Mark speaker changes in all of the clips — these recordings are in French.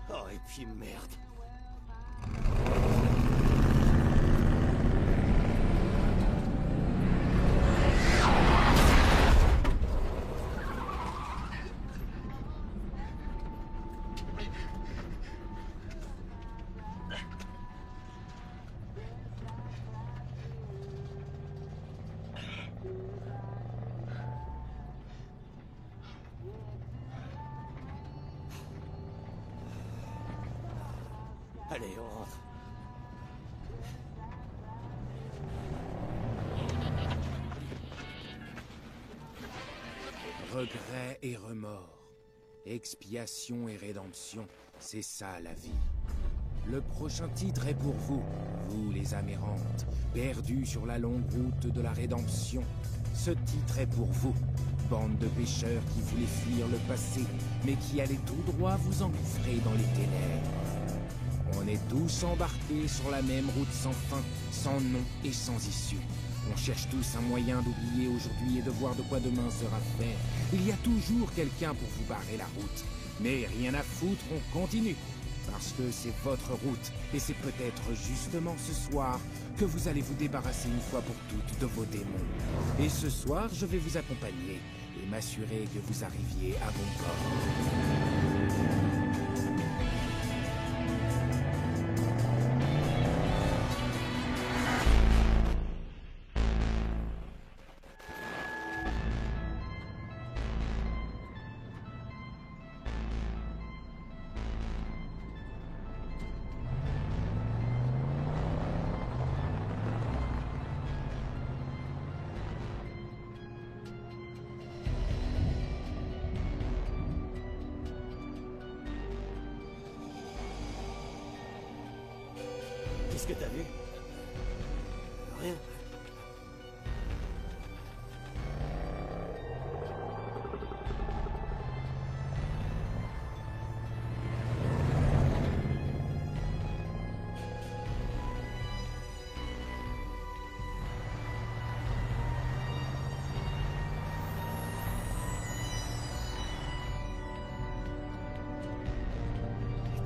Speaker 1: Oh, et puis merde. Allez, on rentre.
Speaker 2: Regret et remords, expiation et rédemption, c'est ça la vie. Le prochain titre est pour vous, vous les Amérantes, perdus sur la longue route de la rédemption. Ce titre est pour vous, bande de pécheurs qui voulaient fuir le passé, mais qui allaient tout droit vous engouffrer dans les ténèbres. On est tous embarqués sur la même route sans fin, sans nom et sans issue. On cherche tous un moyen d'oublier aujourd'hui et de voir de quoi demain sera fait. Il y a toujours quelqu'un pour vous barrer la route. Mais rien à foutre, on continue. Parce que c'est votre route, et c'est peut-être justement ce soir que vous allez vous débarrasser une fois pour toutes de vos démons. Et ce soir, je vais vous accompagner et m'assurer que vous arriviez à bon port.
Speaker 1: Qu'est-ce que t'as vu? Rien.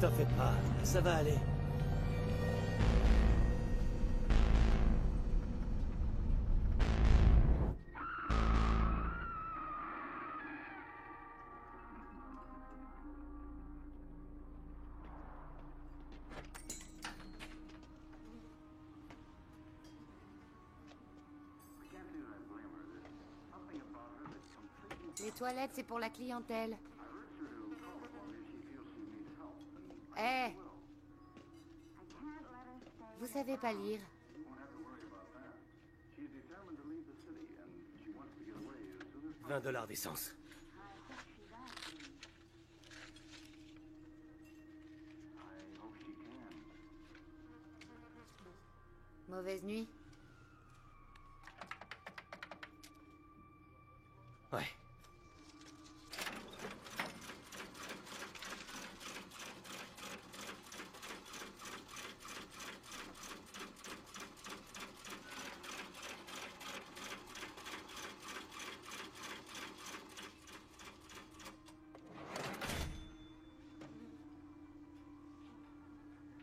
Speaker 1: T'en fais pas, ça va aller.
Speaker 3: Les toilettes, c'est pour la clientèle. Eh! Vous savez pas lire.
Speaker 1: $20 d'essence.
Speaker 3: Mauvaise nuit.
Speaker 1: Ouais.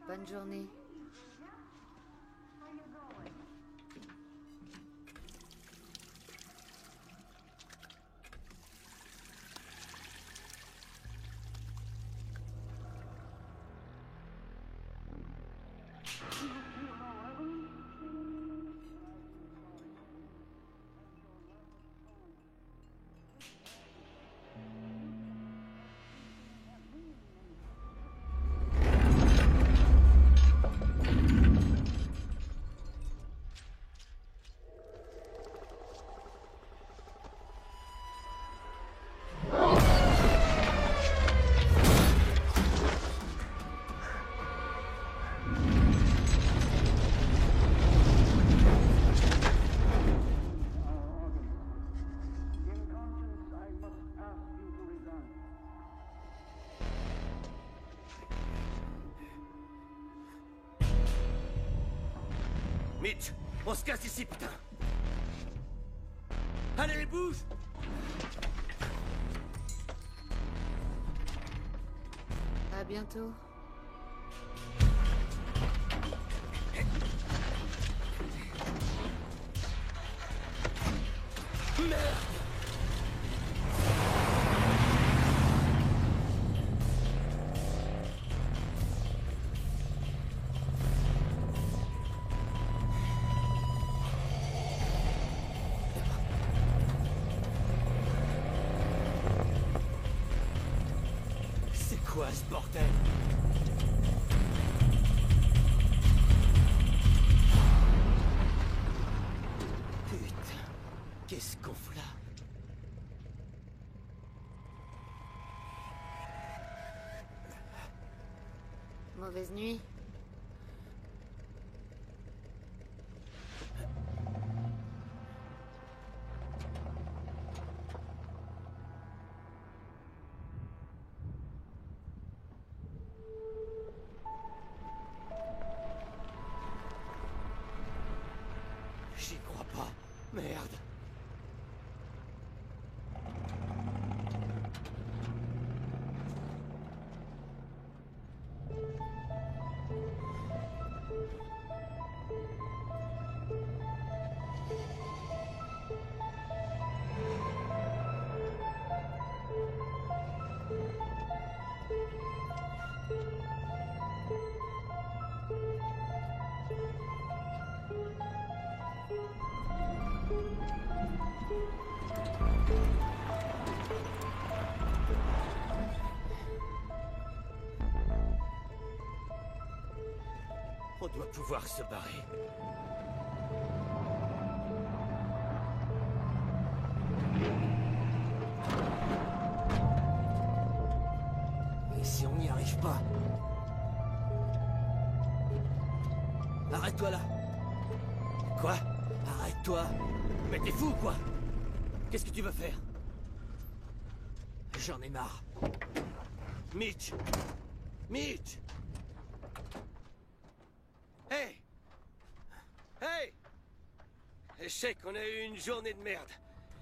Speaker 3: Bonne journée.
Speaker 1: Mitch, on se casse ici, putain. Allez, bouge.
Speaker 3: À bientôt.
Speaker 1: Merde! C'est quoi ce bordel? Putain, qu'est-ce qu'on fout là?
Speaker 3: Mauvaise nuit.
Speaker 1: J'y crois pas. Merde. On doit pouvoir se barrer.
Speaker 4: Et si on n'y arrive pas? Arrête-toi là!
Speaker 1: Quoi?
Speaker 4: Arrête-toi!
Speaker 1: Mais t'es fou ou quoi? Qu'est-ce que tu veux faire?
Speaker 4: J'en ai marre.
Speaker 1: Mitch! Mitch! Hey! Hey! Je sais qu'on a eu une journée de merde.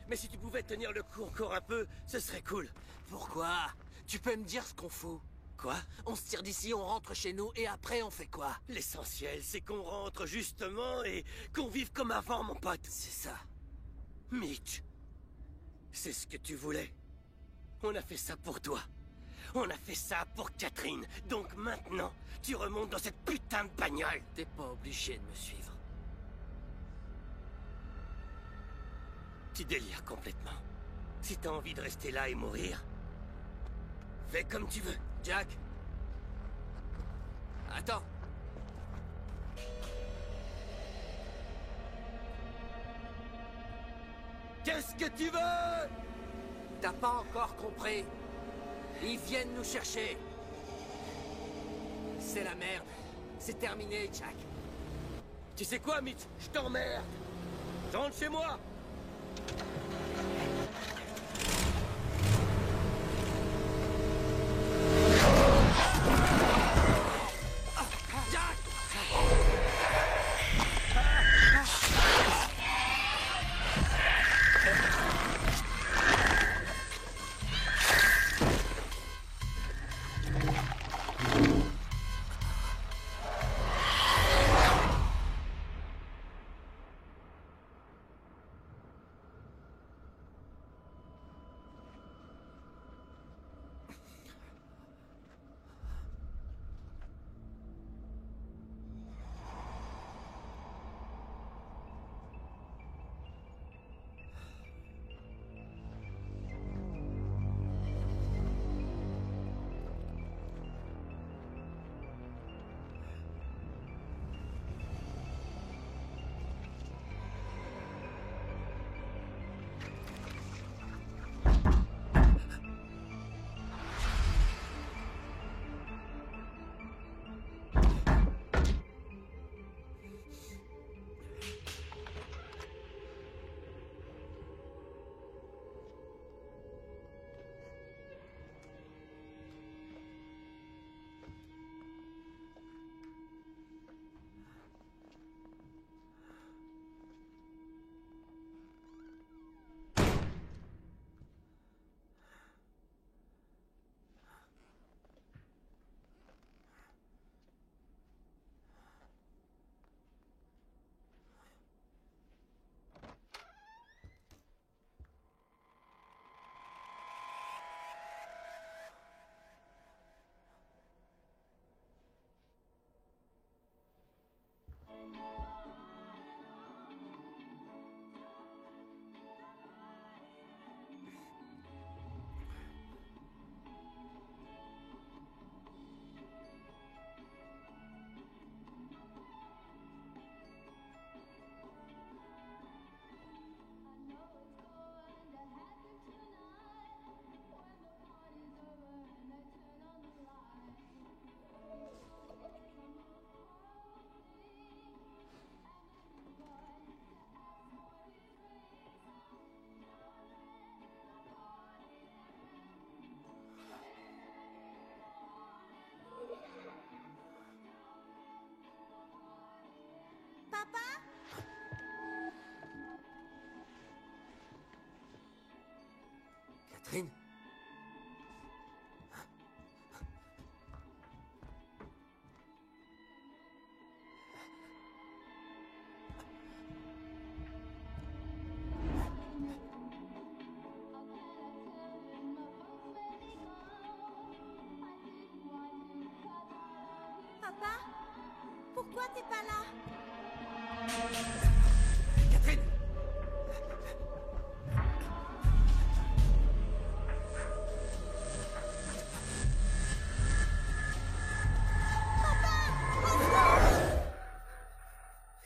Speaker 1: Mais si tu pouvais tenir le coup encore un peu, ce serait cool.
Speaker 4: Pourquoi? Tu peux me dire ce qu'on fout?
Speaker 1: Quoi?
Speaker 4: On se tire d'ici, on rentre chez nous, et après on fait quoi?
Speaker 1: L'essentiel, c'est qu'on rentre justement et qu'on vive comme avant, mon pote.
Speaker 4: C'est ça.
Speaker 1: Mitch, c'est ce que tu voulais. On a fait ça pour toi. On a fait ça pour Catherine. Donc maintenant, tu remontes dans cette putain de bagnole.
Speaker 4: T'es pas obligé de me suivre.
Speaker 1: Tu délires complètement. Si t'as envie de rester là et mourir, fais comme tu veux.
Speaker 4: Jack? Attends.
Speaker 1: Qu'est-ce que tu veux?
Speaker 4: T'as pas encore compris? Ils viennent nous chercher. C'est la merde. C'est terminé, Jack.
Speaker 1: Tu sais quoi, Mitch? Je t'emmerde. Je rentre chez moi.
Speaker 4: Jack!
Speaker 3: t'es pas là?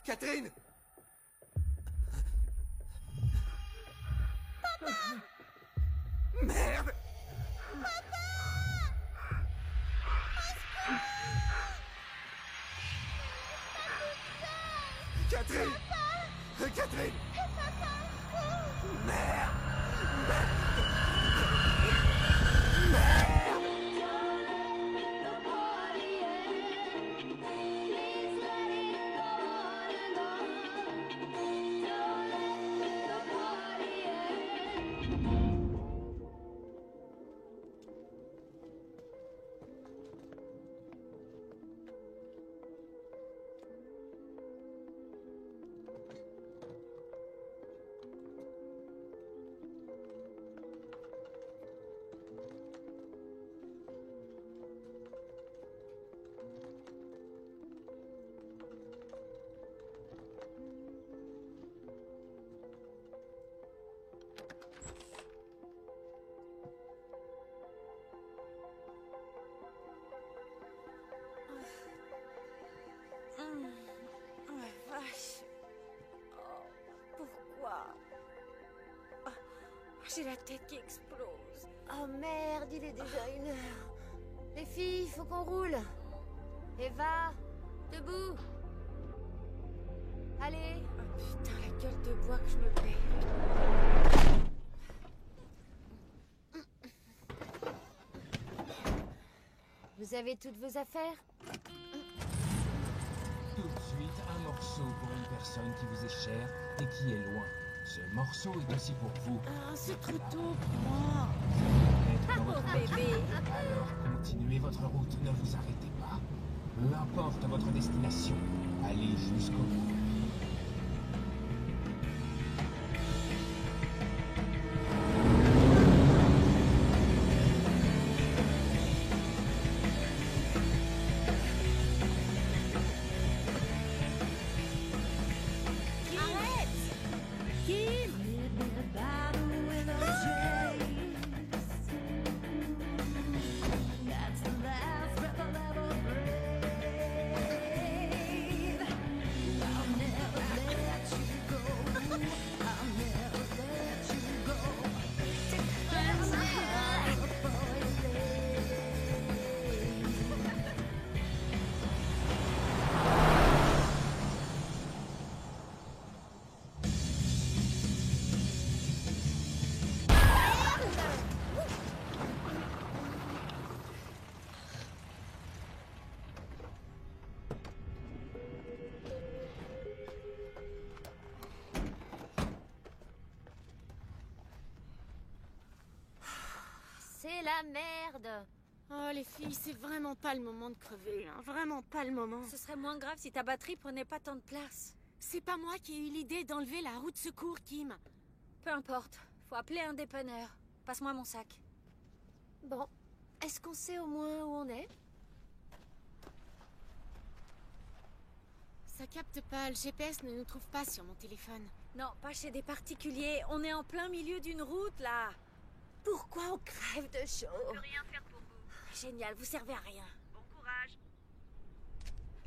Speaker 1: Catherine! Catherine! Merde! Catherine! Catherine! Merde!
Speaker 5: Pourquoi? J'ai la tête qui explose.
Speaker 3: Oh merde, il est déjà 1h. Les filles, faut qu'on roule. Eva, debout. Allez.
Speaker 5: Oh putain, la gueule de bois que je me fais.
Speaker 3: Vous avez toutes vos affaires?
Speaker 2: Tout de suite, un morceau pour une personne qui vous est chère et qui est loin. Ce morceau est aussi pour vous.
Speaker 5: Ah, c'est trop tôt pour moi.
Speaker 2: Êtes dans votre voiture.
Speaker 5: Bébé.
Speaker 2: Alors continuez votre route, ne vous arrêtez pas. Peu importe votre destination, allez jusqu'au bout.
Speaker 3: C'est la merde.
Speaker 5: Oh les filles, c'est vraiment pas le moment de crever, hein. Vraiment pas le moment.
Speaker 6: Ce serait moins grave si ta batterie prenait pas tant de place.
Speaker 5: C'est pas moi qui ai eu l'idée d'enlever la roue de secours, Kim.
Speaker 6: Peu importe, faut appeler un dépanneur. Passe-moi mon sac.
Speaker 3: Bon, est-ce qu'on sait au moins où on est?
Speaker 5: Ça capte pas, le GPS ne nous trouve pas sur mon téléphone.
Speaker 6: Non, pas chez des particuliers. On est en plein milieu d'une route, là.
Speaker 3: Pourquoi on crève de chaud?
Speaker 6: Je peux rien faire pour vous. Génial, vous servez à rien. Bon courage.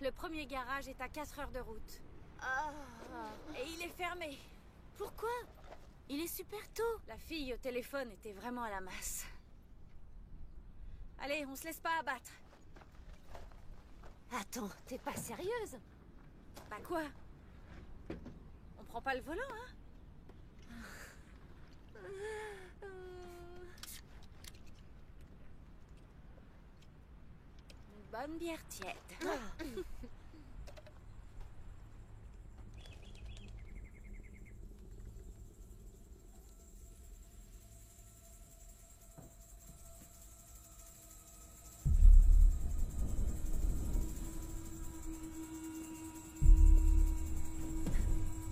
Speaker 6: Le premier garage est à 4 heures de route.
Speaker 3: Ah.
Speaker 6: Et il est fermé.
Speaker 5: Pourquoi? Il est super tôt.
Speaker 6: La fille au téléphone était vraiment à la masse. Allez, on se laisse pas abattre.
Speaker 3: Attends, t'es pas sérieuse?
Speaker 6: Bah quoi? On prend pas le volant, hein? Une bonne bière tiède.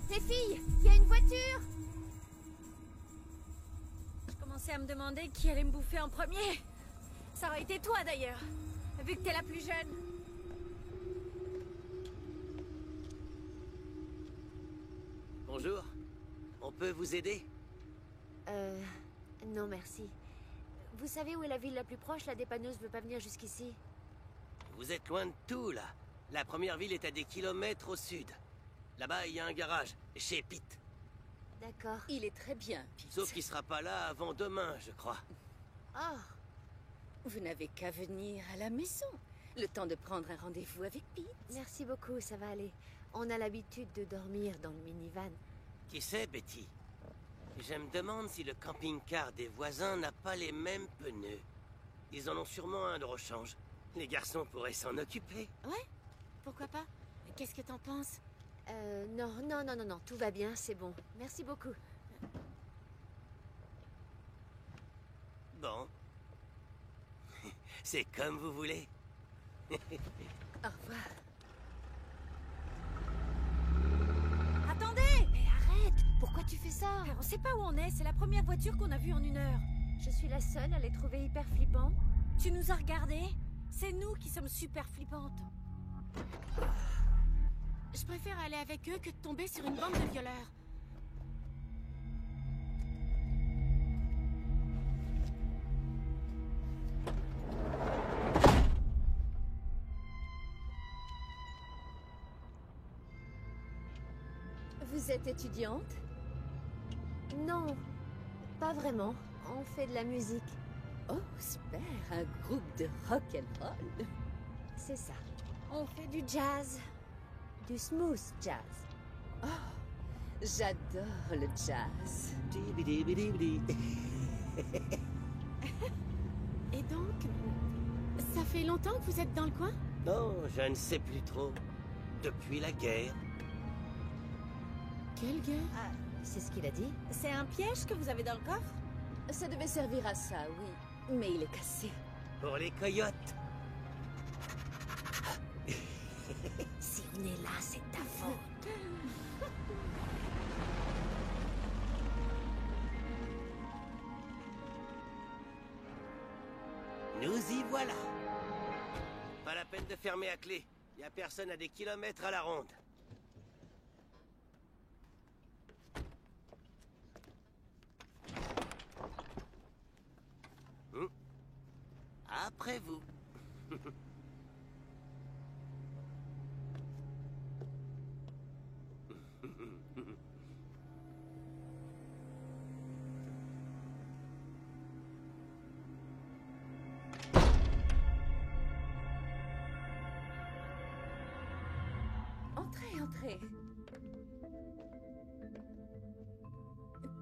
Speaker 3: Les filles, il y a une voiture!
Speaker 6: Je commençais à me demander qui allait me bouffer en premier. Ça aurait été toi d'ailleurs, vu que t'es la plus jeune.
Speaker 1: Bonjour. On peut vous aider?
Speaker 3: Non merci. Vous savez où est la ville la plus proche? La dépanneuse veut pas venir jusqu'ici.
Speaker 1: Vous êtes loin de tout, là. La première ville est à des kilomètres au sud. Là-bas, il y a un garage, chez Pete.
Speaker 3: D'accord.
Speaker 5: Il est très bien, Pete.
Speaker 1: Sauf qu'il sera pas là avant demain, je crois.
Speaker 3: Oh,
Speaker 5: Vous n'avez qu'à venir à la maison. Le temps de prendre un rendez-vous avec Pete.
Speaker 3: merci beaucoup, ça va aller. On a l'habitude de dormir dans le minivan.
Speaker 1: Qui sait, Betty? Je me demande si le camping-car des voisins n'a pas les mêmes pneus. Ils en ont sûrement un de rechange. Les garçons pourraient s'en occuper.
Speaker 5: Ouais? Pourquoi pas? Qu'est-ce que t'en penses?
Speaker 3: Non, tout va bien, c'est bon. Merci beaucoup.
Speaker 1: Bon. C'est comme vous voulez.
Speaker 5: Au revoir.
Speaker 6: Attendez!
Speaker 3: Mais arrête! Pourquoi tu fais ça?
Speaker 6: On sait pas où on est, c'est la première voiture qu'on a vue en 1 heure.
Speaker 3: Je suis la seule à les trouver hyper flippants.
Speaker 6: Tu nous as regardés? C'est nous qui sommes super flippantes.
Speaker 5: Je préfère aller avec eux que de tomber sur une bande de violeurs. Vous êtes étudiante?
Speaker 3: Non, pas vraiment. On fait de la musique.
Speaker 5: Oh, super, un groupe de rock and roll.
Speaker 3: C'est ça. On fait du jazz. Du smooth jazz.
Speaker 5: J'adore le jazz. Et donc, ça fait longtemps que vous êtes dans le coin?
Speaker 1: Non, je ne sais plus trop. Depuis la guerre.
Speaker 5: Quelle gueule?
Speaker 3: Ah, c'est ce qu'il a dit?
Speaker 6: C'est un piège que vous avez dans le coffre?
Speaker 5: Ça devait servir à ça, oui. Mais il est cassé.
Speaker 1: Pour les coyotes.
Speaker 3: Si on est là, c'est ta faute.
Speaker 1: Nous y voilà. Pas la peine de fermer à clé. Y a personne à des kilomètres à la ronde. Après vous.
Speaker 5: Entrez, entrez.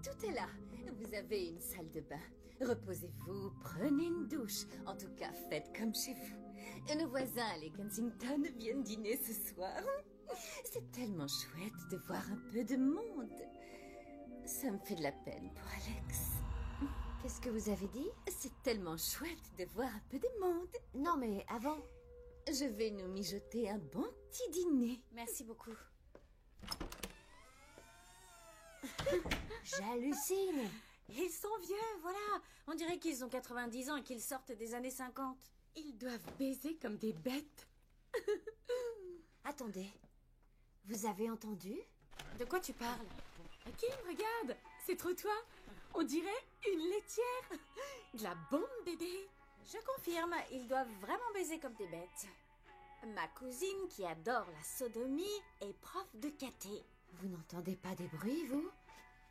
Speaker 5: Tout est là. Vous avez une salle de bain. Reposez-vous, prenez une douche. En tout cas, faites comme chez vous. Et nos voisins, les Kensington, viennent dîner ce soir. C'est tellement chouette de voir un peu de monde. Ça me fait de la peine pour Alex.
Speaker 3: Qu'est-ce que vous avez dit?
Speaker 5: C'est tellement chouette de voir un peu de monde.
Speaker 3: Non, mais avant...
Speaker 5: Je vais nous mijoter un bon petit dîner.
Speaker 6: Merci beaucoup.
Speaker 3: J'hallucine.
Speaker 6: Ils sont vieux, voilà. On dirait qu'ils ont 90 ans et qu'ils sortent des années 50.
Speaker 5: Ils doivent baiser comme des bêtes.
Speaker 3: Attendez. Vous avez entendu?
Speaker 6: De quoi tu parles?
Speaker 5: Kim, regarde, c'est trop toi. On dirait une laitière. De la bombe bébé.
Speaker 6: Je confirme, ils doivent vraiment baiser comme des bêtes. Ma cousine, qui adore la sodomie, est prof de caté.
Speaker 3: Vous n'entendez pas des bruits, vous?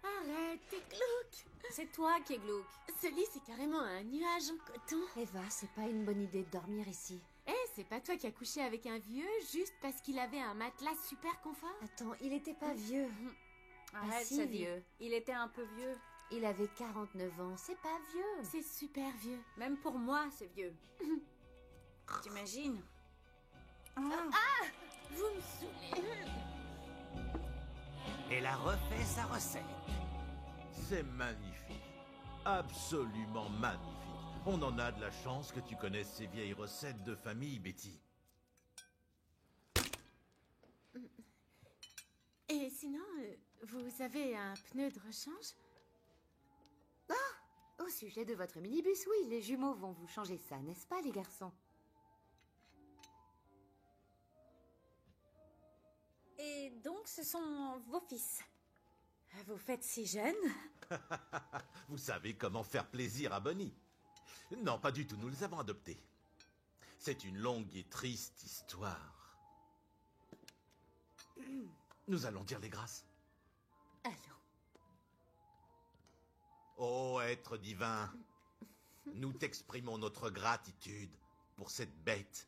Speaker 5: Arrête, t'es glauque.
Speaker 6: C'est toi qui es glauque.
Speaker 5: Ce lit, c'est carrément un nuage en coton.
Speaker 3: Eva, c'est pas une bonne idée de dormir ici.
Speaker 5: Eh, c'est pas toi qui as couché avec un vieux juste parce qu'il avait un matelas super confort?
Speaker 3: Attends, il était pas vieux.
Speaker 6: Arrête,
Speaker 3: si,
Speaker 6: c'est
Speaker 3: vieux.
Speaker 6: vieux. Il était un peu vieux.
Speaker 3: Il avait 49 ans, c'est pas vieux.
Speaker 5: C'est super vieux.
Speaker 6: Même pour moi, c'est vieux. T'imagines?
Speaker 5: Vous me saoulez.
Speaker 1: Elle a refait sa recette.
Speaker 7: C'est magnifique. Absolument magnifique. On en a de la chance que tu connaisses ces vieilles recettes de famille, Betty.
Speaker 5: Et sinon, vous avez un pneu de rechange?
Speaker 3: Au sujet de votre minibus, oui, les jumeaux vont vous changer ça, n'est-ce pas, les garçons?
Speaker 6: Et donc, ce sont vos fils. Vous faites si jeune?
Speaker 7: Vous savez comment faire plaisir à Bonnie. Non, pas du tout, nous les avons adoptés. C'est une longue et triste histoire. Nous allons dire les grâces.
Speaker 5: Allons.
Speaker 7: Ô être divin, nous t'exprimons notre gratitude pour cette bête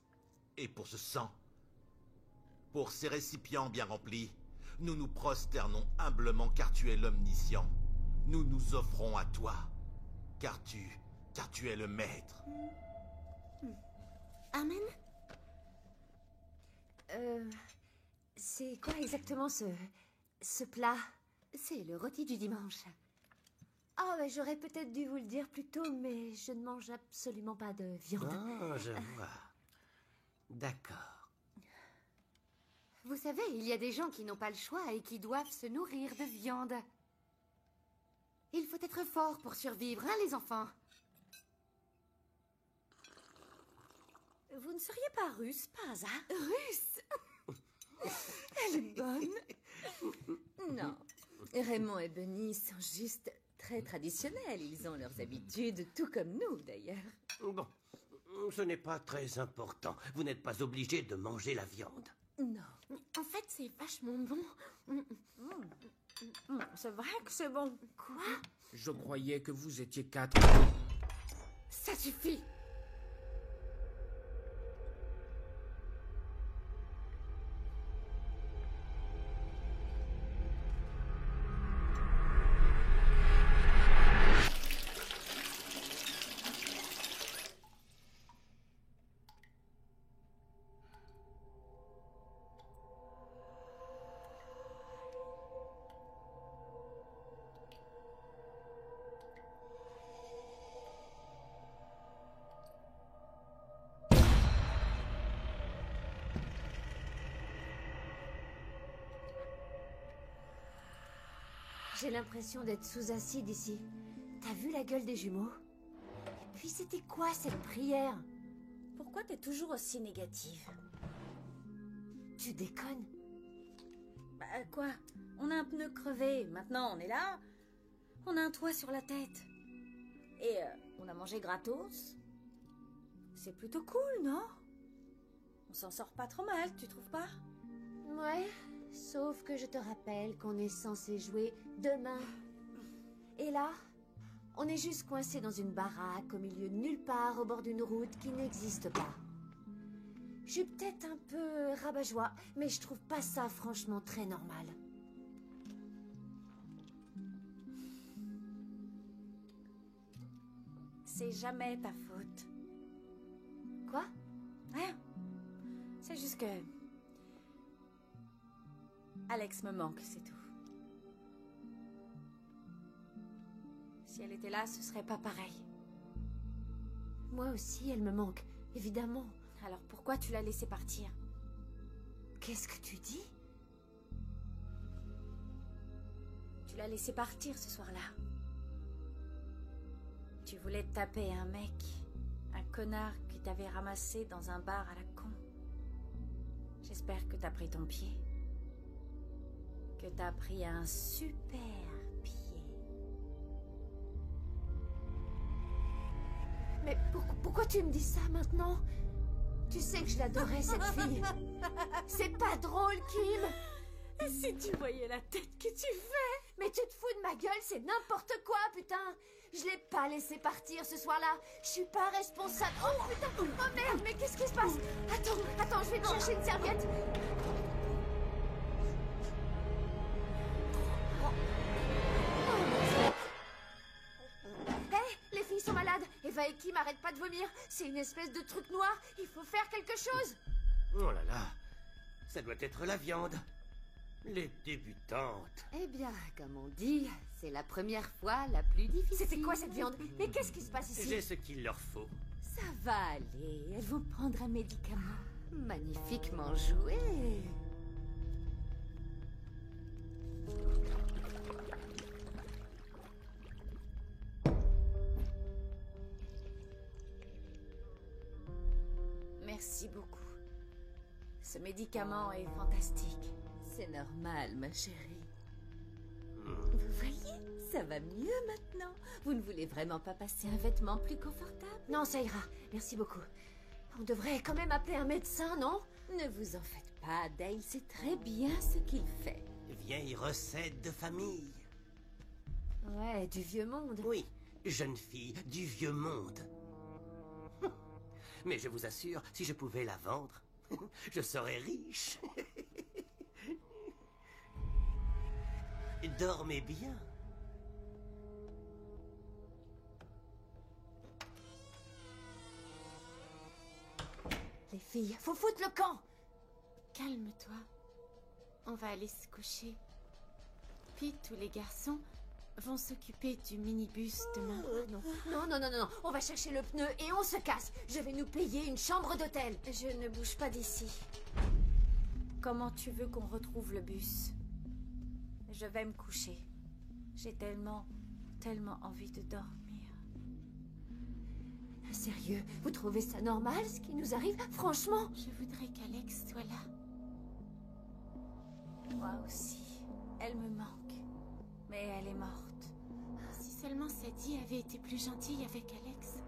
Speaker 7: et pour ce sang. Pour ces récipients bien remplis, nous nous prosternons humblement car tu es l'omniscient. Nous nous offrons à toi, car tu es le maître.
Speaker 3: Amen. C'est quoi exactement ce plat?
Speaker 5: C'est le rôti du dimanche.
Speaker 3: Ah, bah, j'aurais peut-être dû vous le dire plus tôt, mais je ne mange absolument pas de viande.
Speaker 1: Ah, je vois. D'accord.
Speaker 3: Vous savez, il y a des gens qui n'ont pas le choix et qui doivent se nourrir de viande. Il faut être fort pour survivre, hein, les enfants?
Speaker 6: Vous ne seriez pas russe, par hasard?
Speaker 5: Russe. Elle est bonne. Non. Raymond et Bunny sont juste très traditionnels. Ils ont leurs habitudes, tout comme nous, d'ailleurs.
Speaker 1: Bon, ce n'est pas très important. Vous n'êtes pas obligé de manger la viande.
Speaker 5: Non.
Speaker 3: En fait, c'est vachement bon.
Speaker 6: C'est vrai que c'est bon.
Speaker 3: Quoi?
Speaker 2: Je croyais que vous étiez 4.
Speaker 3: Ça suffit! J'ai l'impression d'être sous acide ici. T'as vu la gueule des jumeaux? Puis c'était quoi cette prière?
Speaker 6: Pourquoi t'es toujours aussi négative?
Speaker 3: Tu déconnes?
Speaker 6: Bah quoi? On a un pneu crevé, maintenant on est là. On a un toit sur la tête. Et on a mangé gratos. C'est plutôt cool, non? On s'en sort pas trop mal, tu trouves pas?
Speaker 3: Ouais, sauf que je te rappelle qu'on est censé jouer demain. Et là, on est juste coincé dans une baraque au milieu de nulle part au bord d'une route qui n'existe pas. Je suis peut-être un peu rabat-joie, mais je trouve pas ça franchement très normal.
Speaker 6: C'est jamais ta faute.
Speaker 3: Quoi?
Speaker 6: Rien. C'est juste que... Alex me manque, c'est tout. Si elle était là, ce serait pas pareil.
Speaker 3: Moi aussi, elle me manque, évidemment.
Speaker 6: Alors pourquoi tu l'as laissée partir?
Speaker 3: Qu'est-ce que tu dis?
Speaker 6: Tu l'as laissée partir ce soir-là. Tu voulais te taper un mec, un connard qui t'avait ramassé dans un bar à la con. J'espère que t'as pris ton pied. Que t'as pris un super pied.
Speaker 3: Mais pourquoi tu me dis ça maintenant? Tu sais que je l'adorais, cette fille. C'est pas drôle, Kim.
Speaker 6: Si tu voyais la tête que tu fais.
Speaker 3: Mais tu te fous de ma gueule, c'est n'importe quoi, putain. Je l'ai pas laissé partir ce soir-là. Je suis pas responsable. Oh putain, oh merde, mais qu'est-ce qui se passe? Attends, je vais te chercher une serviette. Hé, les filles sont malades. Eva et Kim arrêtent pas de vomir. C'est une espèce de truc noir. Il faut faire quelque chose.
Speaker 1: Oh là là, ça doit être la viande. Les débutantes.
Speaker 3: Eh bien, comme on dit, c'est la première fois la plus difficile. C'était quoi cette viande? Mais qu'est-ce qui se passe ici?
Speaker 1: J'ai ce qu'il leur faut.
Speaker 5: Ça va aller. Elles vont prendre un médicament.
Speaker 3: Magnifiquement joué.
Speaker 6: Merci beaucoup. Ce médicament est fantastique.
Speaker 5: C'est normal, ma chérie. Ça va mieux maintenant. Vous ne voulez vraiment pas passer un vêtement plus confortable?
Speaker 3: Non, ça ira. Merci beaucoup. On devrait quand même appeler un médecin, non?
Speaker 5: Ne vous en faites pas, Dale sait très bien ce qu'il fait.
Speaker 1: Vieille recette de famille.
Speaker 3: Ouais, du vieux monde.
Speaker 1: Oui, jeune fille du vieux monde. Mais je vous assure, si je pouvais la vendre, je serais riche. Dormez bien.
Speaker 3: Les filles, faut foutre le camp!
Speaker 8: Calme-toi. On va aller se coucher. Puis tous les garçons vont s'occuper du minibus demain.
Speaker 3: Non. On va chercher le pneu et on se casse. Je vais nous payer une chambre d'hôtel.
Speaker 8: Je ne bouge pas d'ici. Comment tu veux qu'on retrouve le bus? Je vais me coucher. J'ai tellement envie de dormir.
Speaker 3: Sérieux, vous trouvez ça normal, ce qui nous arrive? Franchement?
Speaker 8: Je voudrais qu'Alex soit là. Moi aussi. Elle me manque. Mais elle est morte. Si seulement Sadie avait été plus gentille avec Alex.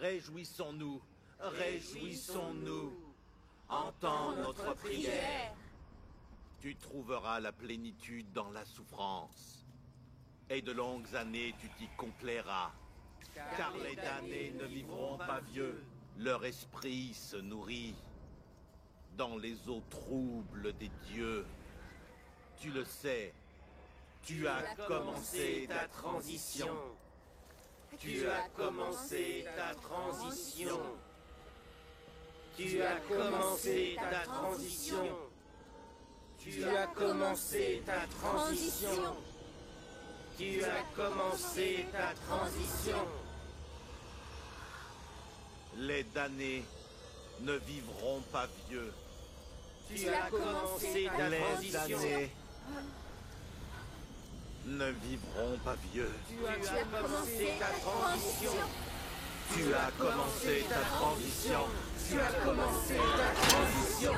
Speaker 7: Réjouissons-nous, réjouissons-nous. Entends notre prière. Tu trouveras la plénitude dans la souffrance. Et de longues années tu t'y complairas. Car les damnés ne vivront pas vieux. Leur esprit se nourrit dans les eaux troubles des dieux. Tu le sais, tu as commencé ta transition. Tu as commencé ta transition. Tu as commencé ta transition. Tu as commencé ta transition. Tu as commencé ta transition. Les damnés ne vivront pas vieux. Tu as commencé ta transition. Les damnés ne vivront pas vieux.
Speaker 8: Tu as commencé ta transition.
Speaker 7: Tu as commencé ta transition.
Speaker 8: Tu as commencé ta transition.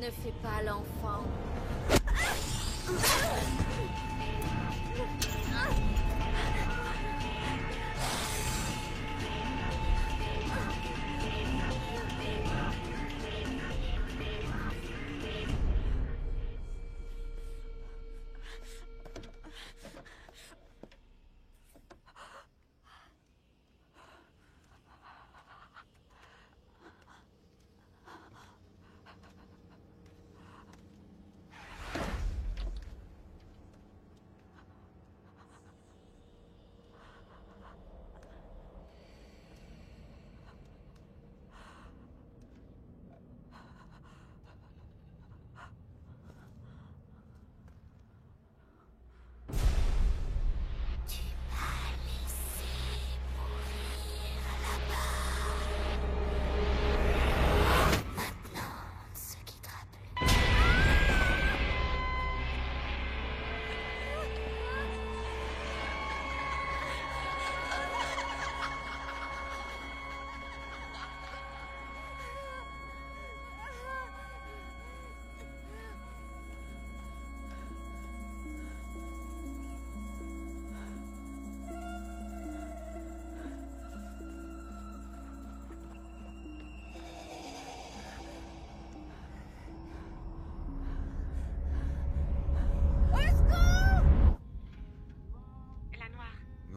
Speaker 5: Ne fais pas l'enfant.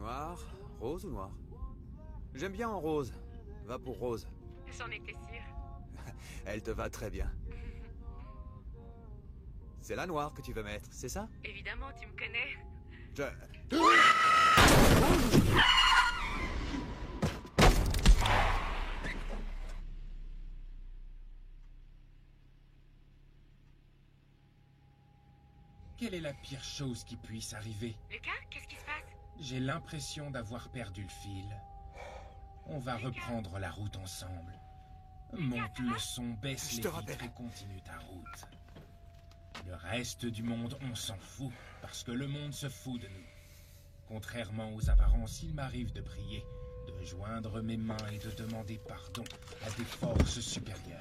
Speaker 9: Noir, rose ou noir? J'aime bien en rose. Va pour rose.
Speaker 10: J'en étais sûre.
Speaker 9: Elle te va très bien. C'est la noire que tu veux mettre, c'est ça?
Speaker 10: Évidemment, tu me connais.
Speaker 2: Quelle est la pire chose qui puisse arriver?
Speaker 10: Lucas, qu'est-ce qui se passe?
Speaker 2: J'ai l'impression d'avoir perdu le fil. On va reprendre la route ensemble. Monte le son, baisse les vitres et continue ta route. Le reste du monde, on s'en fout, parce que le monde se fout de nous. Contrairement aux apparences, il m'arrive de prier, de joindre mes mains et de demander pardon à des forces supérieures.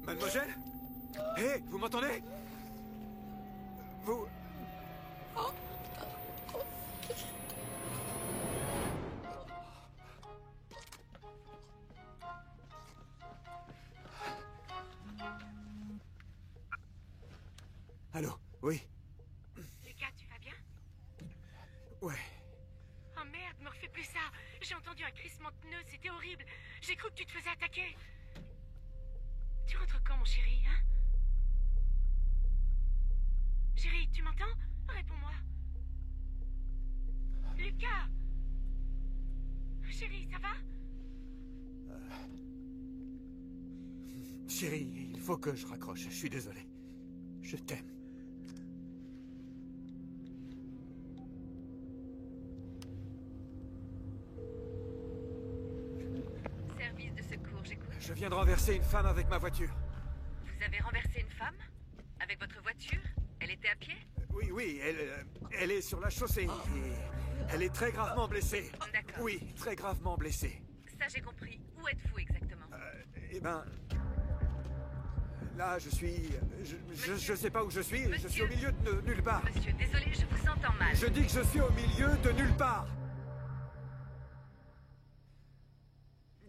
Speaker 9: Mademoiselle? Hé, vous m'entendez? Vous... Allô? Oui?
Speaker 10: Lucas, tu vas bien?
Speaker 9: Ouais.
Speaker 10: Oh merde, me refais plus ça. J'ai entendu un crissement de pneus, c'était horrible. J'ai cru que tu te faisais attaquer. Tu rentres quand, mon chéri, hein? Chéri, tu m'entends? Réponds-moi. Lucas! Chéri, ça va?
Speaker 9: Chérie, il faut que je raccroche, je suis désolé. Je t'aime.
Speaker 10: Service de secours, j'écoute.
Speaker 9: Je viens de renverser une femme avec ma voiture.
Speaker 10: Vous avez renversé une femme? Avec votre voiture? Elle était à pied?
Speaker 9: Oui, elle est sur la chaussée. Et elle est très gravement blessée.
Speaker 10: D'accord.
Speaker 9: Oui, très gravement blessée.
Speaker 10: Ça, j'ai compris. Où êtes-vous exactement?
Speaker 9: Eh ben... Là, je suis... Je sais pas où je suis. Je suis au milieu de nulle part.
Speaker 10: Monsieur, désolé, je vous entends mal.
Speaker 9: Je dis que je suis au milieu de nulle part.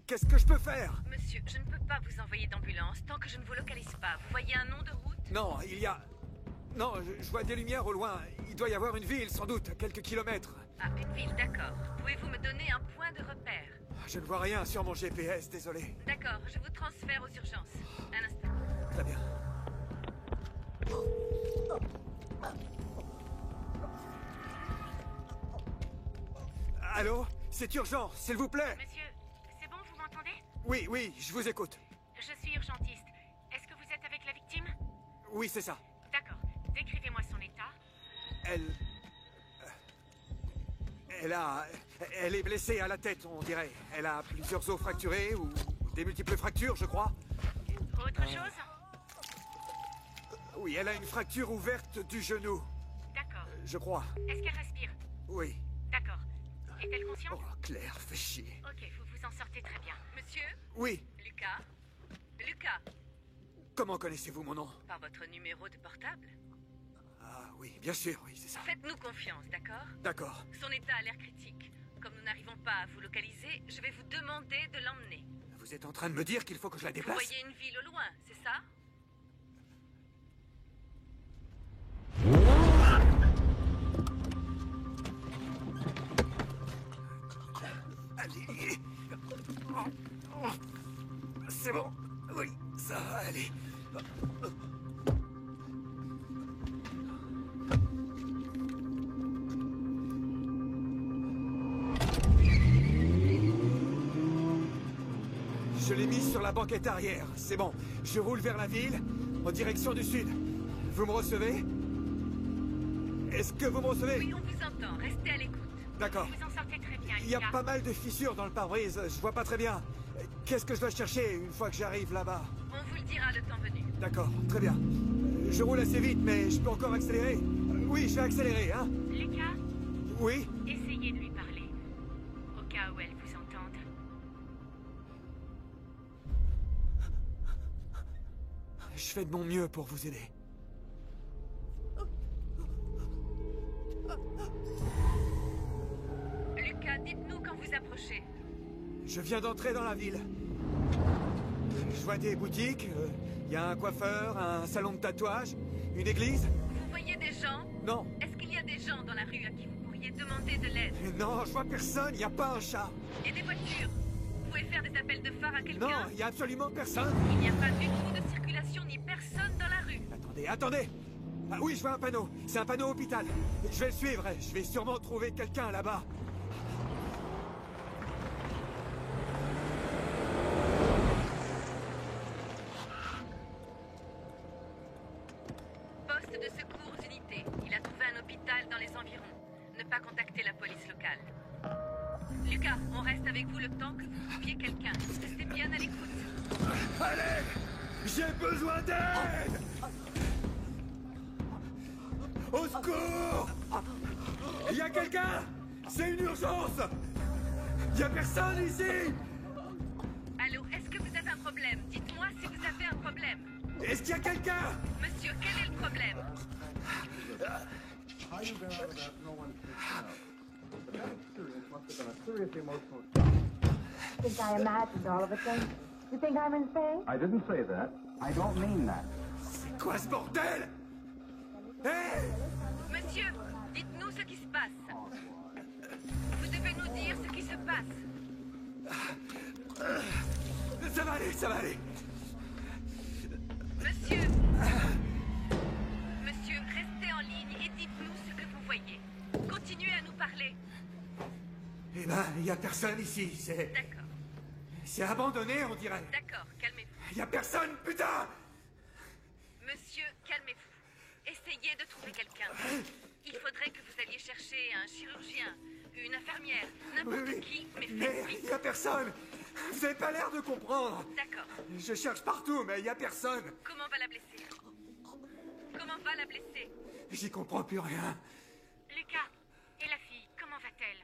Speaker 9: Qu'est-ce que je peux faire?
Speaker 10: Monsieur, je ne peux pas vous envoyer d'ambulance tant que je ne vous localise pas. Vous voyez un nom de route?
Speaker 9: Non, il y a... Non, je vois des lumières au loin. Il doit y avoir une ville, sans doute, à quelques kilomètres.
Speaker 10: Ah, une ville, d'accord. Pouvez-vous me donner un point de repère?
Speaker 9: Je ne vois rien sur mon GPS, désolé.
Speaker 10: D'accord, je vous transfère aux urgences. Un instant.
Speaker 9: Très bien. Allô? C'est urgent, s'il vous plaît.
Speaker 10: Monsieur, c'est bon, vous m'entendez?
Speaker 9: Oui, je vous écoute.
Speaker 10: Je suis urgentiste. Est-ce que vous êtes avec la victime?
Speaker 9: Oui, c'est ça.
Speaker 10: D'accord. Décrivez-moi son état.
Speaker 9: Elle est blessée à la tête, on dirait. Elle a plusieurs os fracturés ou des multiples fractures, je crois.
Speaker 10: Autre chose?
Speaker 9: Oui, elle a une fracture ouverte du genou.
Speaker 10: D'accord.
Speaker 9: Je crois.
Speaker 10: Est-ce qu'elle respire?
Speaker 9: Oui.
Speaker 10: D'accord. Est-elle consciente?
Speaker 9: Oh, Claire, fais chier.
Speaker 10: Ok, vous vous en sortez très bien. Monsieur?
Speaker 9: Oui.
Speaker 10: Lucas? Lucas?
Speaker 9: Comment connaissez-vous mon nom?
Speaker 10: Par votre numéro de portable?
Speaker 9: Ah oui, bien sûr, oui, c'est ça.
Speaker 10: Faites-nous confiance, d'accord?
Speaker 9: D'accord.
Speaker 10: Son état a l'air critique. Comme nous n'arrivons pas à vous localiser, je vais vous demander de l'emmener.
Speaker 9: Vous êtes en train de me dire qu'il faut que je la
Speaker 10: Vous
Speaker 9: déplace?
Speaker 10: voyez une ville au loin, c'est ça?
Speaker 9: Allez. C'est bon. Oui, ça va aller. Je l'ai mise sur la banquette arrière. C'est bon. Je roule vers la ville, en direction du sud. Vous me recevez? Est-ce que vous me recevez?
Speaker 10: Oui, on vous entend. Restez à l'écoute.
Speaker 9: D'accord.
Speaker 10: Vous en sortez très bien,
Speaker 9: Il y a
Speaker 10: Lucas.
Speaker 9: pas mal de fissures dans le pare-brise. Je vois pas très bien. Qu'est-ce que je dois chercher une fois que j'arrive là-bas?
Speaker 10: On vous le dira le temps venu.
Speaker 9: D'accord, très bien. Je roule assez vite, mais je peux encore accélérer? Oui, je vais accélérer, hein?
Speaker 10: Lucas?
Speaker 9: Oui?
Speaker 10: Essayez de lui parler. Au cas où elle vous entende.
Speaker 9: Je fais de mon mieux pour vous aider.
Speaker 10: Lucas, dites-nous quand s'approcher.
Speaker 9: Je viens d'entrer dans la ville. Je vois des boutiques, il y a un coiffeur, un salon de tatouage, une église.
Speaker 10: Vous voyez des gens?
Speaker 9: Non.
Speaker 10: Est-ce qu'il y a des gens dans la rue à qui vous pourriez demander de l'aide?
Speaker 9: Non, je vois personne, il n'y a pas un chat.
Speaker 10: Et des voitures? Vous pouvez faire des appels de phare à quelqu'un?
Speaker 9: Non, il n'y a absolument personne.
Speaker 10: Il n'y a pas du tout de circulation ni personne dans la rue.
Speaker 9: Attendez. Ah oui, je vois un panneau. C'est un panneau hôpital. Je vais le suivre. Je vais sûrement trouver quelqu'un là-bas.
Speaker 10: Poste de secours aux unités. Il a trouvé un hôpital dans les environs. Ne pas contacter la police locale. Lucas, on reste avec vous le temps que vous trouviez quelqu'un. Restez bien à l'écoute.
Speaker 9: Allez! J'ai besoin d'aide! Au secours! Il y a quelqu'un? C'est une urgence! Il y a personne ici!
Speaker 10: Allô, est-ce que vous avez un problème? Dites-moi si vous avez un problème.
Speaker 9: Est-ce qu'il y a quelqu'un?
Speaker 10: Monsieur, quel est le problème?
Speaker 11: Think I imagined all of it, then? You think I'm insane?
Speaker 12: I didn't say that. I don't mean that.
Speaker 9: C'est quoi ce bordel? Hé!
Speaker 10: Monsieur, dites-nous ce qui se passe. Vous devez nous dire ce qui se passe.
Speaker 9: Ça va aller.
Speaker 10: Monsieur. Monsieur, restez en ligne et dites-nous ce que vous voyez. Continuez à nous parler.
Speaker 9: Eh ben, il y a personne ici, c'est...
Speaker 10: D'accord.
Speaker 9: C'est abandonné, on dirait.
Speaker 10: D'accord, calmez-vous.
Speaker 9: Il y a personne, putain!
Speaker 10: Monsieur, calmez-vous. Essayez de trouver quelqu'un. Il faudrait que vous alliez chercher un chirurgien, une infirmière, n'importe qui, mais faites vite.
Speaker 9: Il y a personne! Vous avez pas l'air de comprendre.
Speaker 10: D'accord.
Speaker 9: Je cherche partout, mais il y a personne.
Speaker 10: Comment va la blesser? Comment va la blesser?
Speaker 9: J'y comprends plus rien.
Speaker 10: Lucas, et la fille, comment va-t-elle?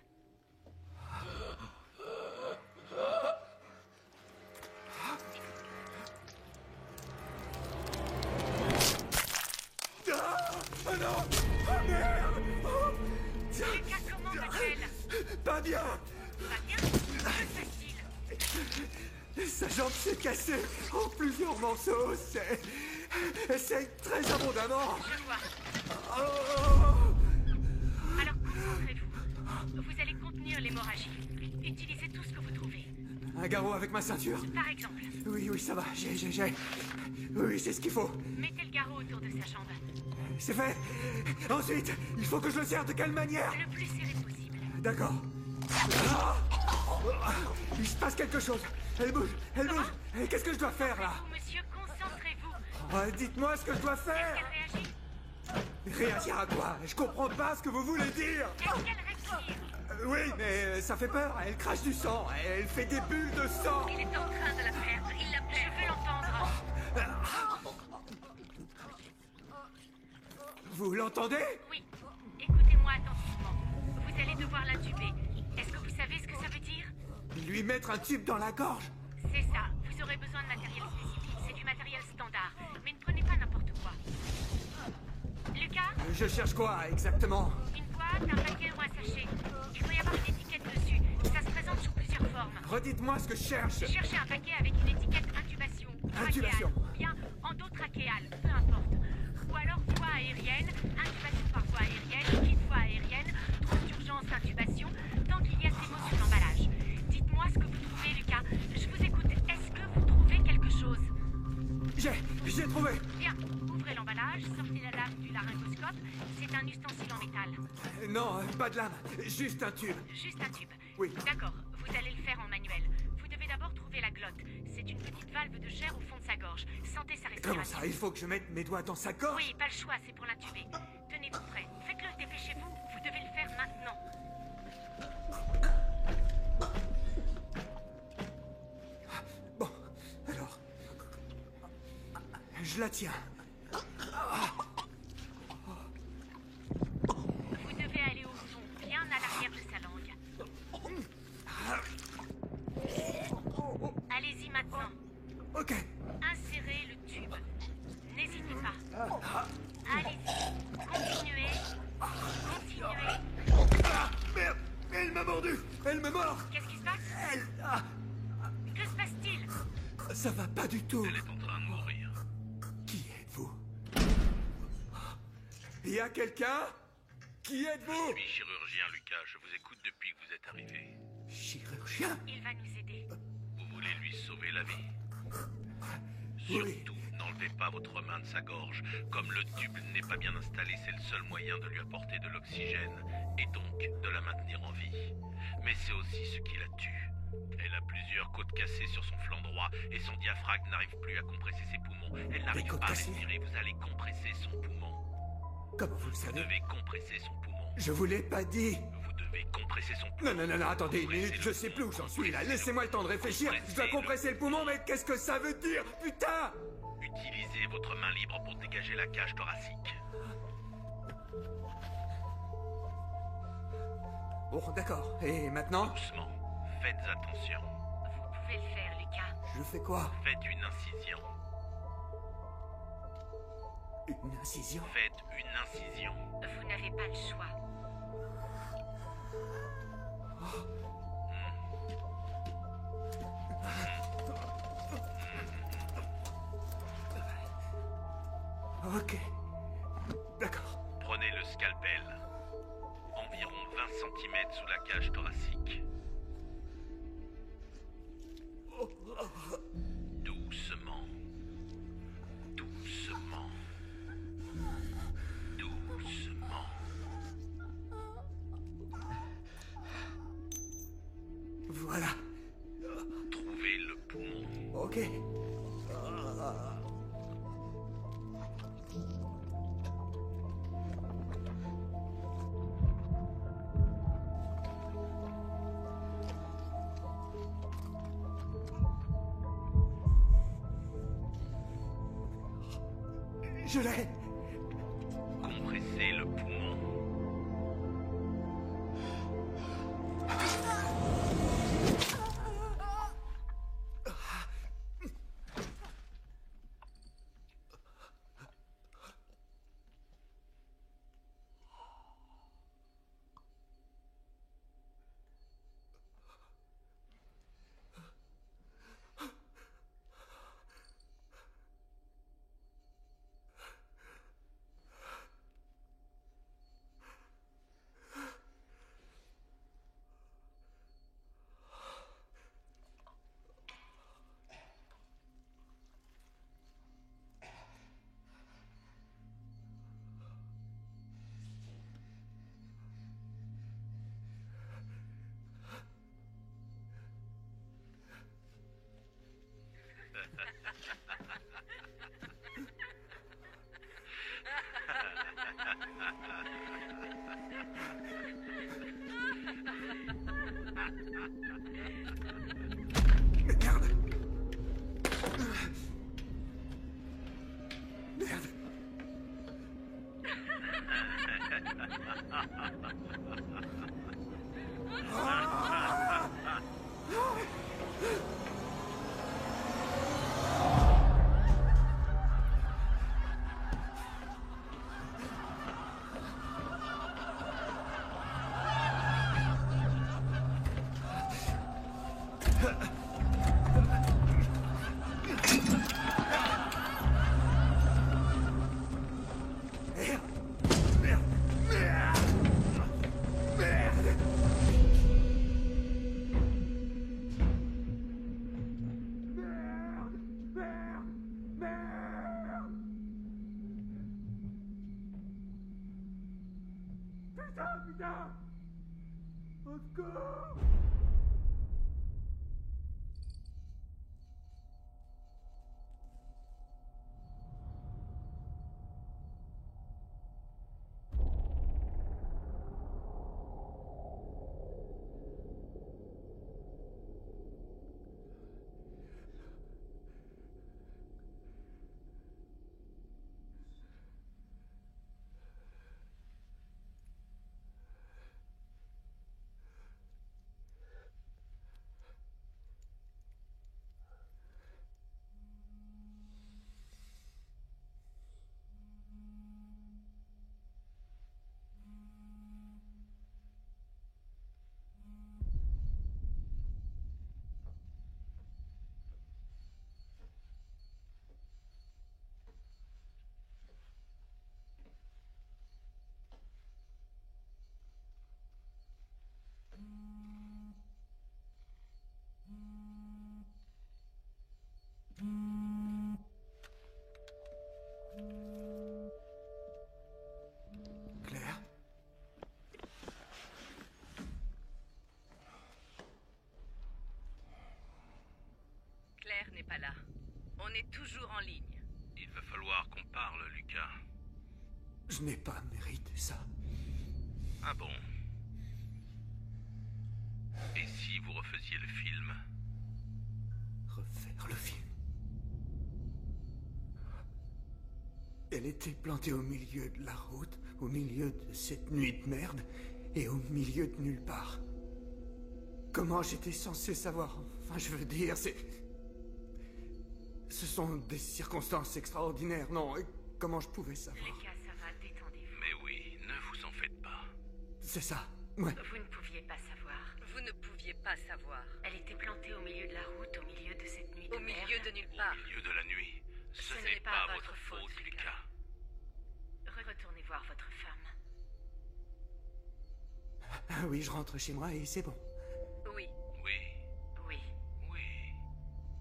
Speaker 9: Oh non! Oh merde! Oh.
Speaker 10: Lucas, comment va-t-elle?
Speaker 9: Pas bien!
Speaker 10: Pas bien? Que fait-il?
Speaker 9: Sa jambe s'est cassée en plusieurs morceaux. C'est très abondamment.
Speaker 10: Je vois.
Speaker 9: Oh.
Speaker 10: Alors concentrez-vous. Vous allez contenir l'hémorragie. Utilisez tout ce que vous trouvez.
Speaker 9: Un garrot avec ma ceinture.
Speaker 10: Par exemple.
Speaker 9: Oui, ça va. J'ai. Oui, c'est ce qu'il faut.
Speaker 10: Mettez le garrot autour de sa jambe.
Speaker 9: C'est fait. Ensuite, il faut que je le serre de quelle manière?
Speaker 10: Le plus serré possible.
Speaker 9: D'accord. Il se passe quelque chose. Elle bouge. Et qu'est-ce que je dois faire là?
Speaker 10: Monsieur, concentrez-vous.
Speaker 9: Dites-moi ce que je dois faire.
Speaker 10: Est-ce qu'elle réagit?
Speaker 9: Réagir à quoi? Je comprends pas ce que vous voulez dire.
Speaker 10: Est-ce qu'elle respire?
Speaker 9: Oui, mais ça fait peur. Elle crache du sang. Elle fait des bulles de sang.
Speaker 10: Il est en train de la perdre. Il la perd. Je veux l'entendre.
Speaker 9: Vous l'entendez?
Speaker 10: Oui. Écoutez-moi attentivement. Vous allez devoir l'intuber. Est-ce que vous savez ce que ça veut dire?
Speaker 9: Lui mettre un tube dans la gorge.
Speaker 10: C'est ça. Vous aurez besoin de matériel spécifique. C'est du matériel standard. Mais ne prenez pas n'importe quoi. Lucas?
Speaker 9: Je cherche quoi, exactement?
Speaker 10: Une boîte, un paquet ou un sachet. Il doit y avoir une étiquette dessus. Ça se présente sous plusieurs formes.
Speaker 9: Redites-moi ce que je cherche.
Speaker 10: Cherchez un paquet avec une étiquette intubation.
Speaker 9: Intubation.
Speaker 10: Trachéale, ou bien endotrachéale, peu importe. Ou alors voie aérienne, intubation par voie aérienne, kit voie aérienne, trousse d'urgence, intubation, tant qu'il y a ces mots sur l'emballage. Dites-moi ce que vous trouvez, Lucas. Je vous écoute. Est-ce que vous trouvez quelque chose?
Speaker 9: J'ai trouvé.
Speaker 10: Bien. Ouvrez l'emballage, sortez la lame du laryngoscope. C'est un ustensile en métal.
Speaker 9: Non, pas de lame. Juste un tube.
Speaker 10: Juste un tube.
Speaker 9: Oui.
Speaker 10: D'accord. Vous allez le faire en manuel. Vous devez d'abord trouver la glotte. C'est une petite valve de chair au fond de sa gorge. Sentez sa respiration.
Speaker 9: Comment ça? Il faut que je mette mes doigts dans sa gorge?
Speaker 10: Oui, pas le choix, c'est pour l'intuber. Tenez-vous prêt. Faites-le, dépêchez-vous. Vous devez le faire maintenant.
Speaker 9: Bon, alors... Je la tiens.
Speaker 10: Vous devez aller au fond, bien à l'arrière de sa langue. Allez-y maintenant.
Speaker 9: Ok.
Speaker 10: Insérez le tube. N'hésitez pas. Allez-y. Continuez.
Speaker 9: Merde! Elle m'a mordu! Elle me mord.
Speaker 10: Qu'est-ce qui se passe?
Speaker 9: Elle... Ah,
Speaker 10: Que se passe-t-il?
Speaker 9: ça va pas du tout.
Speaker 13: Elle est en train de mourir.
Speaker 9: Qui êtes-vous? Y a quelqu'un? Qui êtes-vous?
Speaker 13: Je suis chirurgien, Lucas. Je vous écoute depuis que vous êtes arrivé.
Speaker 9: Chirurgien?
Speaker 10: Il va nous aider.
Speaker 13: Vous voulez lui sauver la vie?
Speaker 9: Oui.
Speaker 13: Surtout, n'enlevez pas votre main de sa gorge. Comme le tube n'est pas bien installé, c'est le seul moyen de lui apporter de l'oxygène et donc de la maintenir en vie. Mais c'est aussi ce qui la tue. Elle a plusieurs côtes cassées sur son flanc droit et son diaphragme n'arrive plus à compresser ses poumons. Elle n'arrive pas à respirer, vous allez compresser son poumon.
Speaker 9: Comment vous le
Speaker 13: Vous
Speaker 9: savez?
Speaker 13: devez compresser son poumon.
Speaker 9: Je vous l'ai pas dit.
Speaker 13: Vous devez compresser son poumon.
Speaker 9: Non, attendez une minute, je sais plus où j'en suis là. Laissez-moi le temps de réfléchir. Je dois compresser le poumon, mais qu'est-ce que ça veut dire? Putain!
Speaker 13: Utilisez votre main libre pour dégager la cage thoracique.
Speaker 9: Bon, d'accord. Et maintenant?
Speaker 13: Doucement. Faites attention.
Speaker 10: Vous pouvez le faire, Lucas.
Speaker 9: Je fais quoi?
Speaker 13: Faites une incision.
Speaker 9: Une incision?
Speaker 13: Faites une incision.
Speaker 10: Vous n'avez pas le choix.
Speaker 9: Ok. D'accord.
Speaker 13: Prenez le scalpel. Environ 20 cm sous la cage thoracique. Doucement. Doucement. Doucement.
Speaker 9: Voilà.
Speaker 13: Trouvez le poumon.
Speaker 9: Ok. Je l'ai.
Speaker 13: Compressez le poumon.
Speaker 9: Merde. Merde. Putain! Au secours!
Speaker 10: n'est pas là. On est toujours en ligne.
Speaker 13: Il va falloir qu'on parle, Lucas.
Speaker 9: Je n'ai pas mérité ça.
Speaker 13: Ah bon? Et si vous refaisiez le film?
Speaker 9: Refaire le film. Elle était plantée au milieu de la route, au milieu de cette nuit de merde, et au milieu de nulle part. Comment j'étais censé savoir? Enfin, je veux dire, ce sont des circonstances extraordinaires, non? Et comment je pouvais savoir?
Speaker 10: Lucas, ça va, détendez-vous.
Speaker 13: Mais oui, ne vous en faites pas.
Speaker 9: C'est ça, ouais.
Speaker 10: Vous ne pouviez pas savoir. Vous ne pouviez pas savoir. Elle était plantée au milieu de la route, au milieu de cette nuit de merde. Au milieu de nulle part.
Speaker 13: Au milieu de la nuit. Ce n'est pas votre faute, Lucas.
Speaker 10: Retournez voir votre femme.
Speaker 9: Ah oui, je rentre chez moi et c'est bon.
Speaker 10: Oui.
Speaker 13: Oui.
Speaker 10: Oui.
Speaker 13: Oui.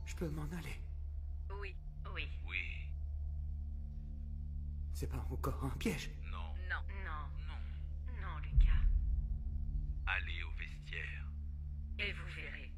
Speaker 9: Je peux m'en aller.
Speaker 10: Oui. Oui.
Speaker 13: Oui.
Speaker 9: C'est pas encore un piège.
Speaker 13: Non.
Speaker 10: Non. Non.
Speaker 13: Non.
Speaker 10: Non, Lucas.
Speaker 13: Allez au vestiaire.
Speaker 10: Et vous verrez.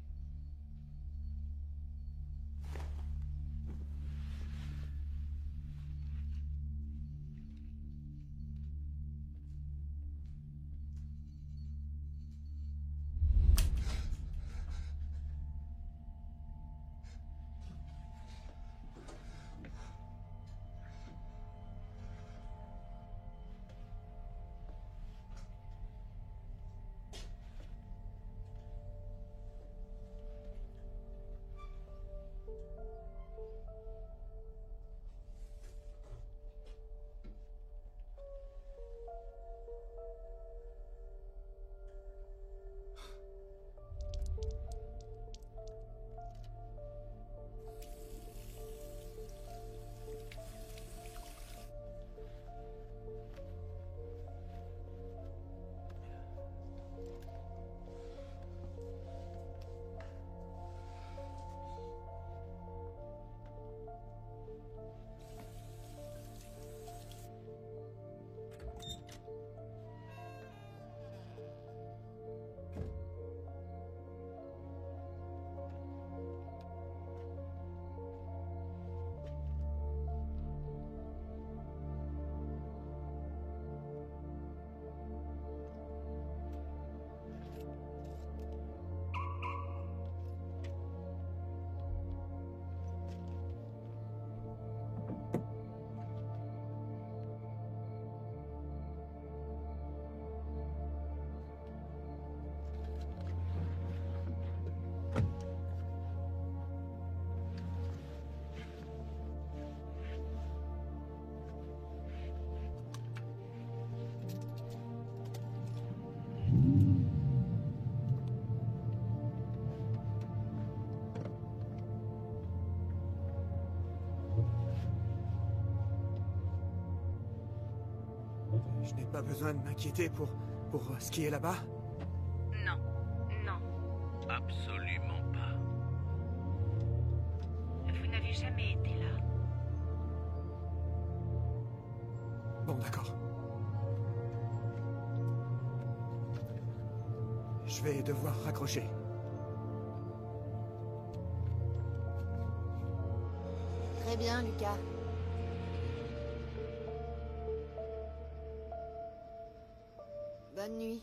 Speaker 9: Je n'ai pas besoin de m'inquiéter pour ce qui est là-bas.
Speaker 10: Non. Non.
Speaker 13: Absolument pas.
Speaker 10: Vous n'avez jamais été là.
Speaker 9: Bon, d'accord. Je vais devoir raccrocher.
Speaker 3: Très bien, Lucas. Bonne nuit.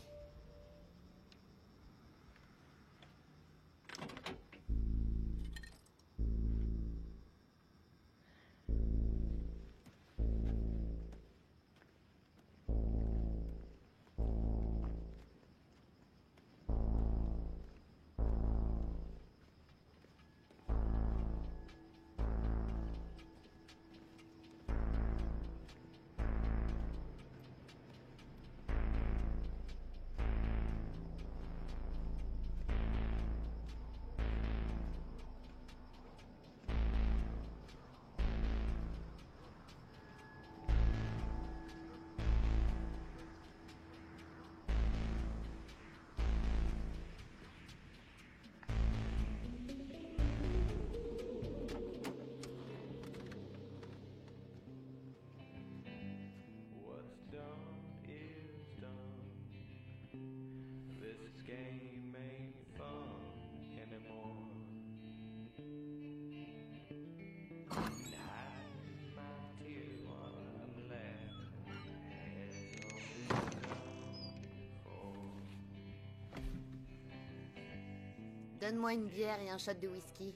Speaker 3: Donne-moi une bière et un shot de whisky.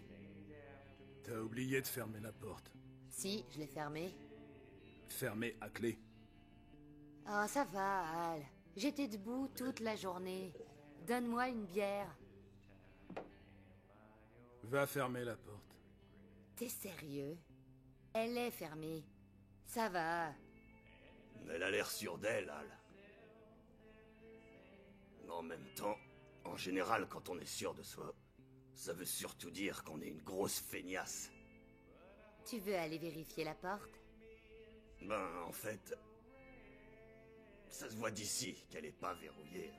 Speaker 14: T'as oublié de fermer la porte.
Speaker 3: Si, je l'ai fermée.
Speaker 14: Fermée à clé.
Speaker 3: Oh, ça va, Al. J'étais debout toute la journée. Donne-moi une bière.
Speaker 14: Va fermer la porte.
Speaker 3: T'es sérieux? Elle est fermée. Ça va.
Speaker 1: Elle a l'air sûre d'elle, Al. En même temps, en général, quand on est sûr de soi, ça veut surtout dire qu'on est une grosse feignasse.
Speaker 3: Tu veux aller vérifier la porte?
Speaker 1: Ben, en fait... ça se voit d'ici qu'elle est pas verrouillée.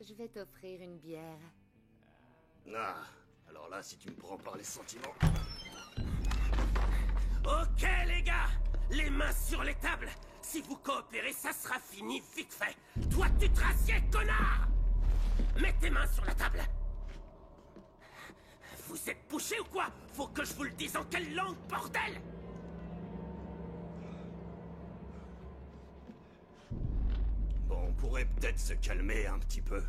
Speaker 3: Je vais t'offrir une bière.
Speaker 1: Ah, alors là, si tu me prends par les sentiments... Ok, les gars! Les mains sur les tables! Si vous coopérez, ça sera fini vite fait! Toi, tu te rassieds, connard! Mets tes mains sur la table! Vous êtes bouché ou quoi? Faut que je vous le dise en quelle langue, bordel! Bon, on pourrait peut-être se calmer un petit peu.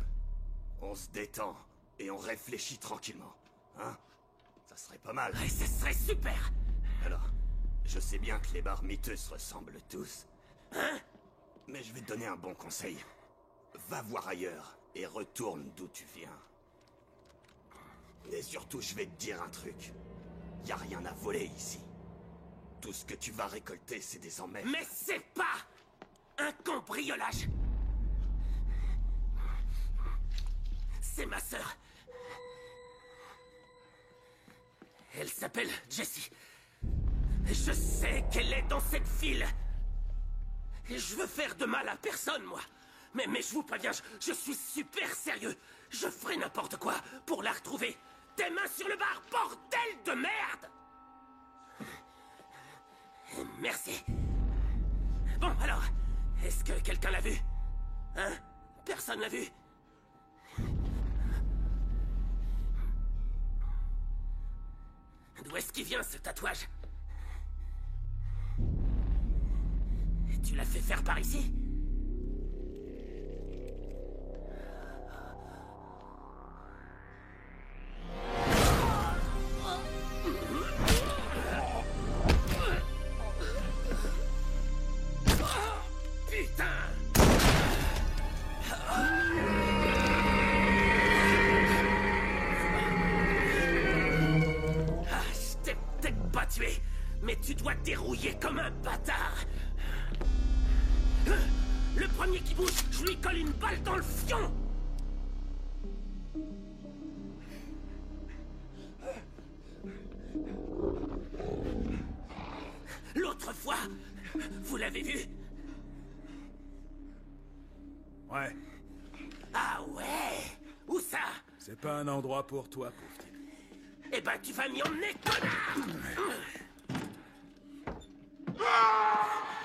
Speaker 1: On se détend et on réfléchit tranquillement, hein? Ça serait pas mal. Ouais, ça serait super! Alors, je sais bien que les bars miteux se ressemblent tous, hein? Mais je vais te donner un bon conseil. Va voir ailleurs et retourne d'où tu viens. Et surtout, je vais te dire un truc. Y a rien à voler ici. Tout ce que tu vas récolter, c'est des emmerdes. Mais c'est pas un cambriolage! C'est ma sœur. Elle s'appelle Jessie. Je sais qu'elle est dans cette ville. Et je veux faire de mal à personne, moi. Mais je vous préviens, je suis super sérieux. Je ferai n'importe quoi pour la retrouver. Tes mains sur le bar, bordel de merde! Merci. Bon, alors, est-ce que quelqu'un l'a vu? Hein? Personne l'a vu? D'où est-ce qu'il vient, ce tatouage? Tu l'as fait faire par ici? Putain! Je t'ai peut-être pas tué, mais tu dois te dérouiller comme un bâtard. Le premier qui bouge, je lui colle une balle dans le fion! L'autre fois, vous l'avez vu?
Speaker 14: Ouais.
Speaker 1: Ah ouais? Où ça?
Speaker 14: C'est pas un endroit pour toi, pauvre type.
Speaker 1: Eh ben, tu vas m'y emmener, connard!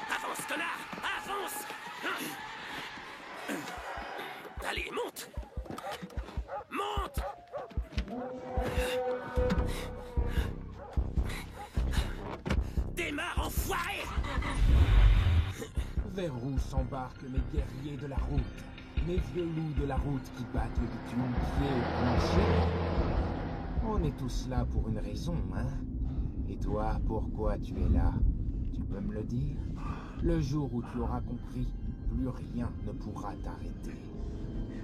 Speaker 1: Avance, connard! Avance! Allez, monte! Monte! Démarre, enfoiré!
Speaker 2: Vers où s'embarquent mes guerriers de la route, mes vieux loups de la route qui battent le bitume pied au plancher. On est tous là pour une raison, hein? Et toi, pourquoi tu es là? Tu peux me le dire? Le jour où tu auras compris, plus rien ne pourra t'arrêter.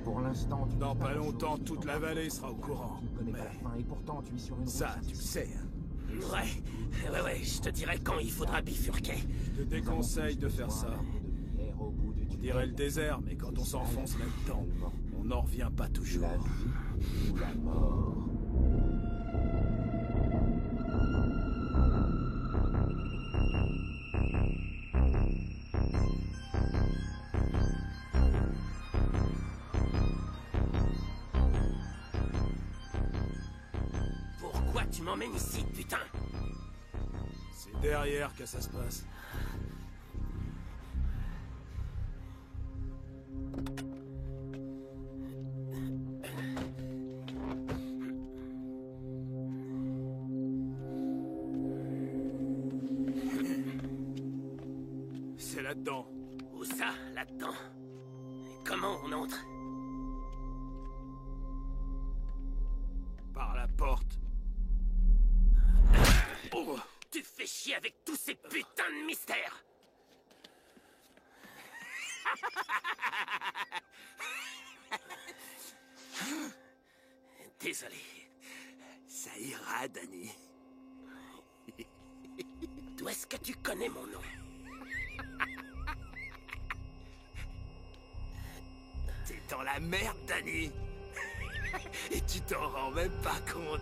Speaker 2: Pour l'instant, tu...
Speaker 14: Dans pas longtemps, toute la vallée sera au courant.
Speaker 2: Tu ne connais pas la fin et pourtant tu es sur une...
Speaker 14: Ça, tu le sais.
Speaker 1: Ouais, je te dirai quand il faudra bifurquer.
Speaker 14: Je te déconseille de faire ça. On dirait le désert, mais quand on s'enfonce là-dedans, on n'en revient pas toujours.
Speaker 2: La vie ou la mort.
Speaker 1: Pourquoi tu m'emmènes ici, putain?
Speaker 14: C'est derrière que ça se passe.
Speaker 1: C'est là-dedans. Où ça, là-dedans?
Speaker 4: Comment on entre?
Speaker 14: Par la porte.
Speaker 4: Oh, tu fais chier avec tous ces putains de mystères. Désolé.
Speaker 1: Ça ira, Danny.
Speaker 4: D'où est-ce que tu connais mon nom?
Speaker 1: T'es dans la merde, Danny. Et tu t'en rends même pas compte.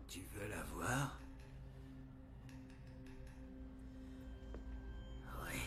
Speaker 1: Tu veux la voir?
Speaker 4: Oui.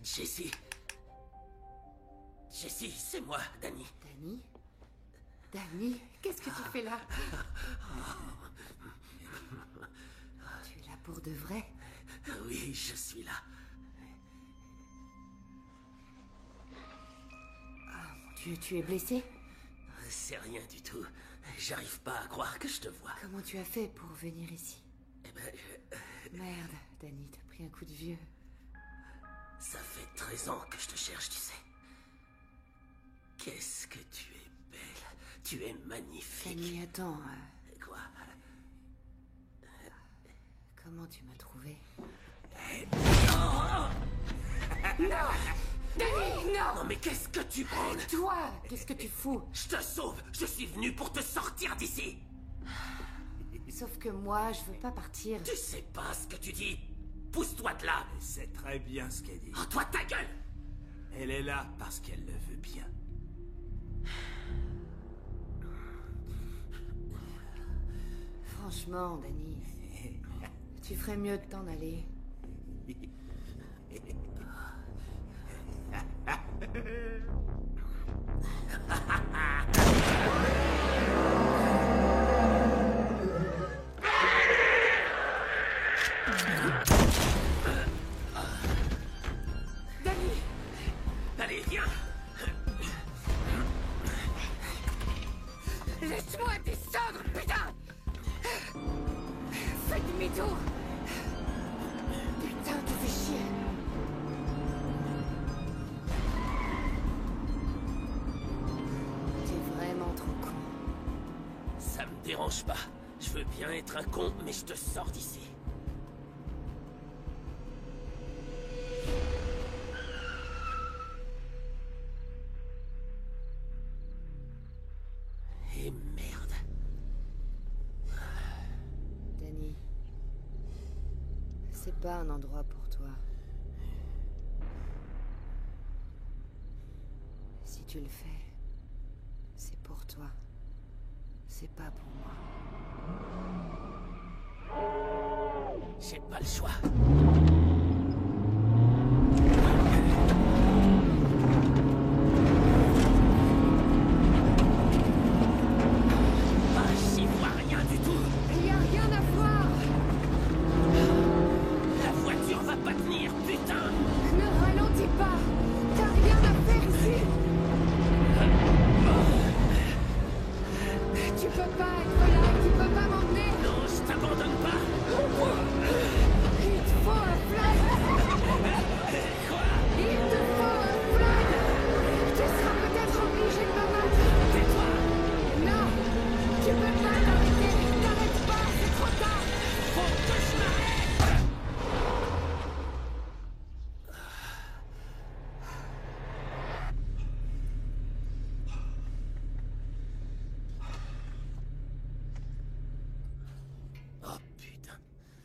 Speaker 4: Jessie. Jessie, c'est moi, Danny.
Speaker 3: Danny? Danny, qu'est-ce que tu fais là? Tu es là pour de vrai?
Speaker 4: Oui, je suis là.
Speaker 3: Ah, mon Dieu, tu es blessé?
Speaker 4: C'est rien du tout. J'arrive pas à croire que je te vois.
Speaker 3: Comment tu as fait pour venir ici?
Speaker 4: Eh ben,
Speaker 3: Merde, Danny, t'as pris un coup de vieux.
Speaker 4: Ça fait 13 ans que je te cherche, tu sais. Qu'est-ce que tu es belle. Tu es magnifique.
Speaker 3: Danny, attends.
Speaker 4: Quoi?
Speaker 3: Comment tu m'as trouvé?
Speaker 4: Non!
Speaker 3: Danny, non!
Speaker 4: Non, mais qu'est-ce que tu prends?
Speaker 3: Toi, qu'est-ce que tu fous?
Speaker 4: Je te sauve. Je suis venu pour te sortir d'ici.
Speaker 3: Sauf que moi, je veux pas partir.
Speaker 4: Tu sais pas ce que tu dis. Pousse-toi de là.
Speaker 9: C'est très bien ce qu'elle dit.
Speaker 4: Oh, toi, ta gueule!
Speaker 9: Elle est là parce qu'elle le veut bien.
Speaker 3: Franchement, Danny, tu ferais mieux de t'en aller.
Speaker 4: Allez, viens!
Speaker 3: Laisse-moi descendre, putain! Fais demi-tour! Putain, tu fais chier! T'es vraiment trop con.
Speaker 4: Ça me dérange pas. Je veux bien être un con, mais je te sors d'ici. Et merde.
Speaker 3: Danny, c'est pas un endroit pour toi. Si tu le fais, c'est pour toi. C'est pas pour moi.
Speaker 4: J'ai pas le choix. Ah, j'y vois rien du tout.
Speaker 3: Il y a rien à voir.
Speaker 4: La voiture va pas tenir, putain.
Speaker 3: Ne ralentis pas. T'as rien à faire ici. Tu peux pas être là. Tu peux pas m'emmener.
Speaker 4: Non, je t'abandonne pas.
Speaker 3: Il te faut un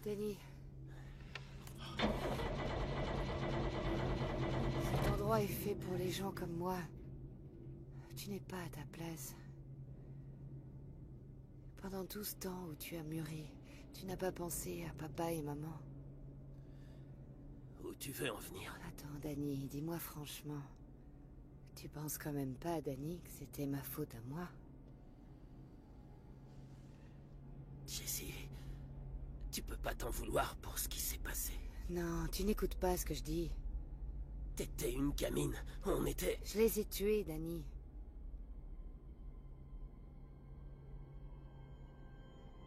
Speaker 3: Danny. Cet endroit est fait pour les gens comme moi. Tu n'es pas à ta place. Pendant tout ce temps où tu as mûri, tu n'as pas pensé à papa et maman.
Speaker 15: Où tu veux en venir?
Speaker 3: Attends, Danny, dis-moi franchement. Tu penses quand même pas, Danny, que c'était ma faute à moi?
Speaker 15: Jessie, tu peux pas t'en vouloir pour ce qui s'est passé.
Speaker 3: Non, tu n'écoutes pas ce que je dis.
Speaker 15: T'étais une gamine, on était...
Speaker 3: Je les ai tués, Danny.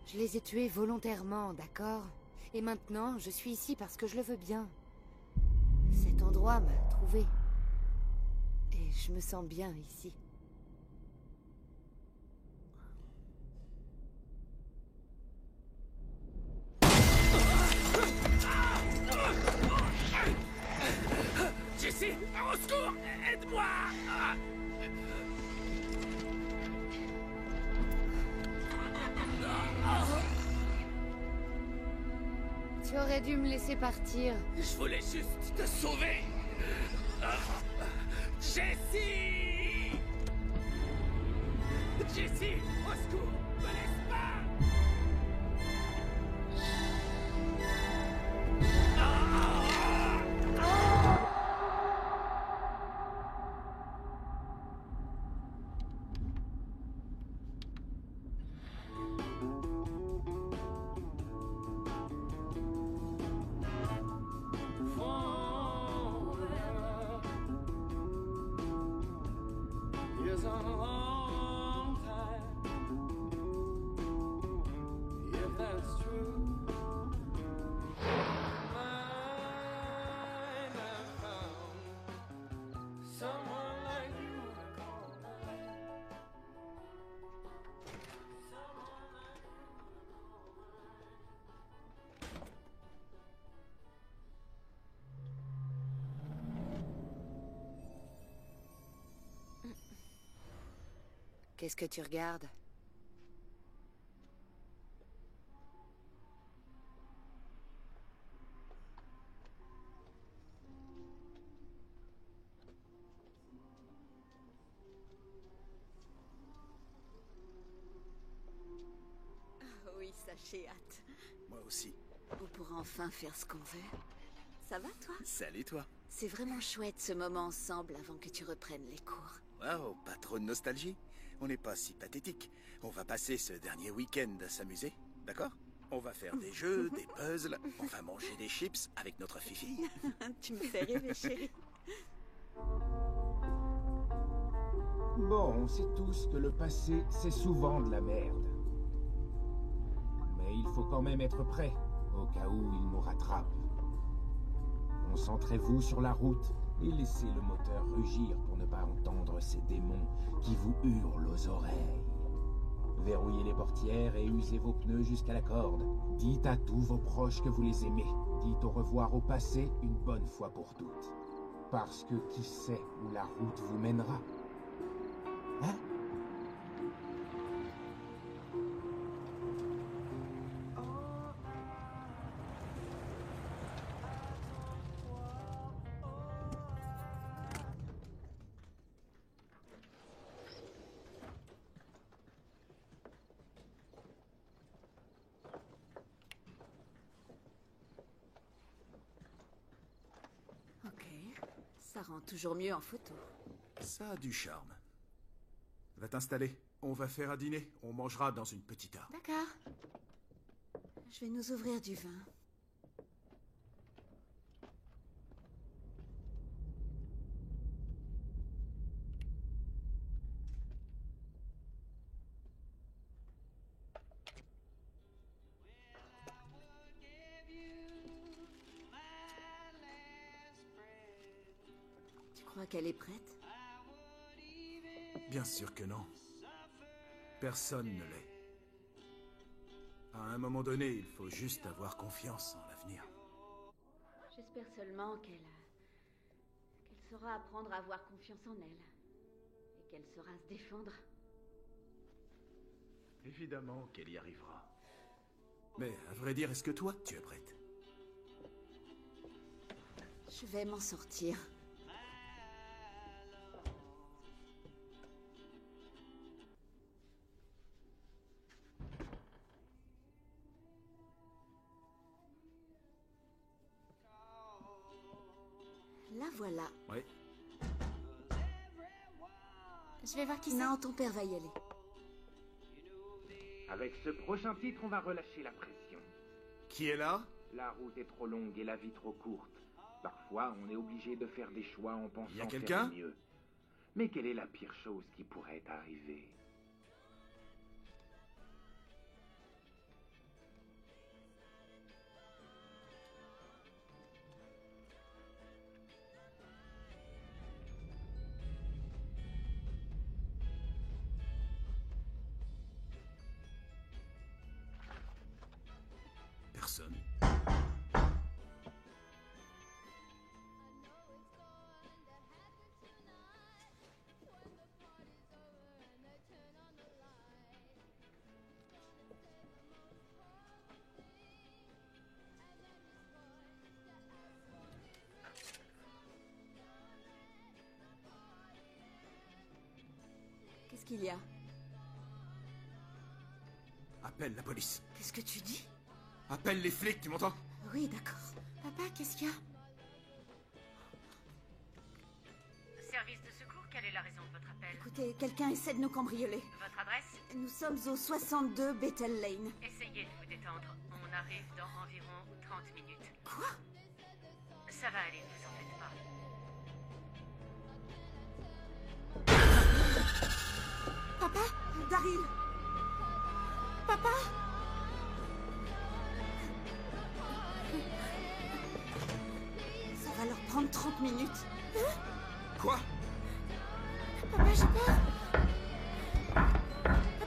Speaker 3: Je les ai tués volontairement, d'accord? Et maintenant, je suis ici parce que je le veux bien. Cet endroit m'a trouvé. Et je me sens bien ici.
Speaker 15: Jessie, au secours! Aide-moi!
Speaker 3: Tu aurais dû me laisser partir.
Speaker 15: Je voulais juste te sauver! Jessie! Jessie, au secours! Me laisse pas!
Speaker 3: Qu'est-ce que tu regardes?
Speaker 5: Oui, ça, j'ai hâte.
Speaker 16: Moi aussi.
Speaker 5: On pourra enfin faire ce qu'on veut. Ça va, toi?
Speaker 16: Salut, toi.
Speaker 5: C'est vraiment chouette ce moment ensemble avant que tu reprennes les cours.
Speaker 16: Wow, pas trop de nostalgie. On n'est pas si pathétique. On va passer ce dernier week-end à s'amuser, d'accord? On va faire des jeux, des puzzles, on va manger des chips avec notre Fifi.
Speaker 5: Tu me fais rêver, chérie.
Speaker 2: Bon, on sait tous que le passé, c'est souvent de la merde. Mais il faut quand même être prêt, au cas où il nous rattrape. Concentrez-vous sur la route et laissez le moteur rugir pour ne pas entendre ces démons qui vous hurlent aux oreilles. Verrouillez les portières et usez vos pneus jusqu'à la corde. Dites à tous vos proches que vous les aimez. Dites au revoir au passé une bonne fois pour toutes. Parce que qui sait où la route vous mènera? Hein?
Speaker 5: Ok, ça rend toujours mieux en photo.
Speaker 14: Ça a du charme. Va t'installer. On va faire à dîner. On mangera dans une petite heure.
Speaker 5: D'accord. Je vais nous ouvrir du vin. Tu crois qu'elle est prête?
Speaker 14: Bien sûr que non. Personne ne l'est. À un moment donné, il faut juste avoir confiance en l'avenir.
Speaker 5: J'espère seulement qu'elle saura apprendre à avoir confiance en elle. Et qu'elle saura se défendre.
Speaker 14: Évidemment qu'elle y arrivera.
Speaker 9: Mais à vrai dire, est-ce que toi, tu es prête?
Speaker 6: Je vais m'en sortir. La voilà.
Speaker 9: Oui.
Speaker 6: Je vais voir qui c'est. Non, ton père va y aller.
Speaker 2: Avec ce prochain titre, on va relâcher la pression.
Speaker 9: Qui est là?
Speaker 2: La route est trop longue et la vie trop courte. Parfois, on est obligé de faire des choix en pensant
Speaker 9: Y a quelqu'un?
Speaker 2: faire mieux. Mais quelle est la pire chose qui pourrait arriver?
Speaker 9: Personne.
Speaker 6: Qu'est-ce qu'il y a?
Speaker 9: Appelle la police.
Speaker 6: Qu'est-ce que tu dis?
Speaker 9: Appelle les flics, tu m'entends?
Speaker 6: Oui, d'accord. Papa, qu'est-ce qu'il y a?
Speaker 10: Service de secours, quelle est la raison de votre appel?
Speaker 6: Écoutez, quelqu'un essaie de nous cambrioler.
Speaker 10: Votre adresse?
Speaker 6: Nous sommes au 62 Bethel Lane.
Speaker 10: Essayez de vous détendre. On arrive dans environ 30 minutes.
Speaker 6: Quoi?
Speaker 10: Ça va aller, vous en faites pas.
Speaker 6: Papa? Daryl? Papa? Ça va leur prendre 30 minutes.
Speaker 9: Quoi?
Speaker 6: Papa, j'ai peur.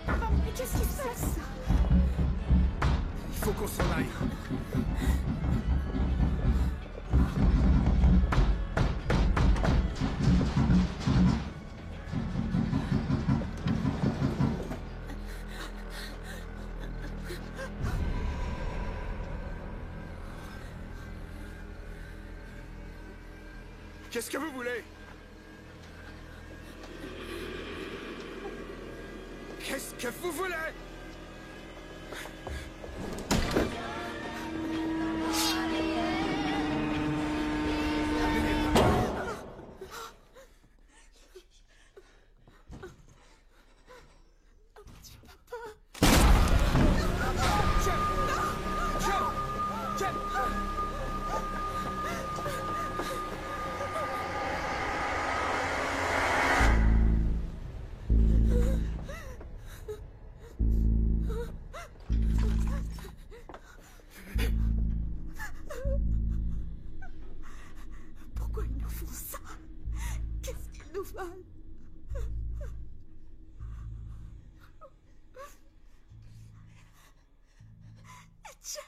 Speaker 6: Papa, mais qu'est-ce qui se passe?
Speaker 9: Il faut qu'on s'en aille. Qu'est-ce que vous voulez? Qu'est-ce que vous voulez?
Speaker 6: Pourquoi ils nous font ça? Qu'est-ce qu'ils nous veulent? Etienne.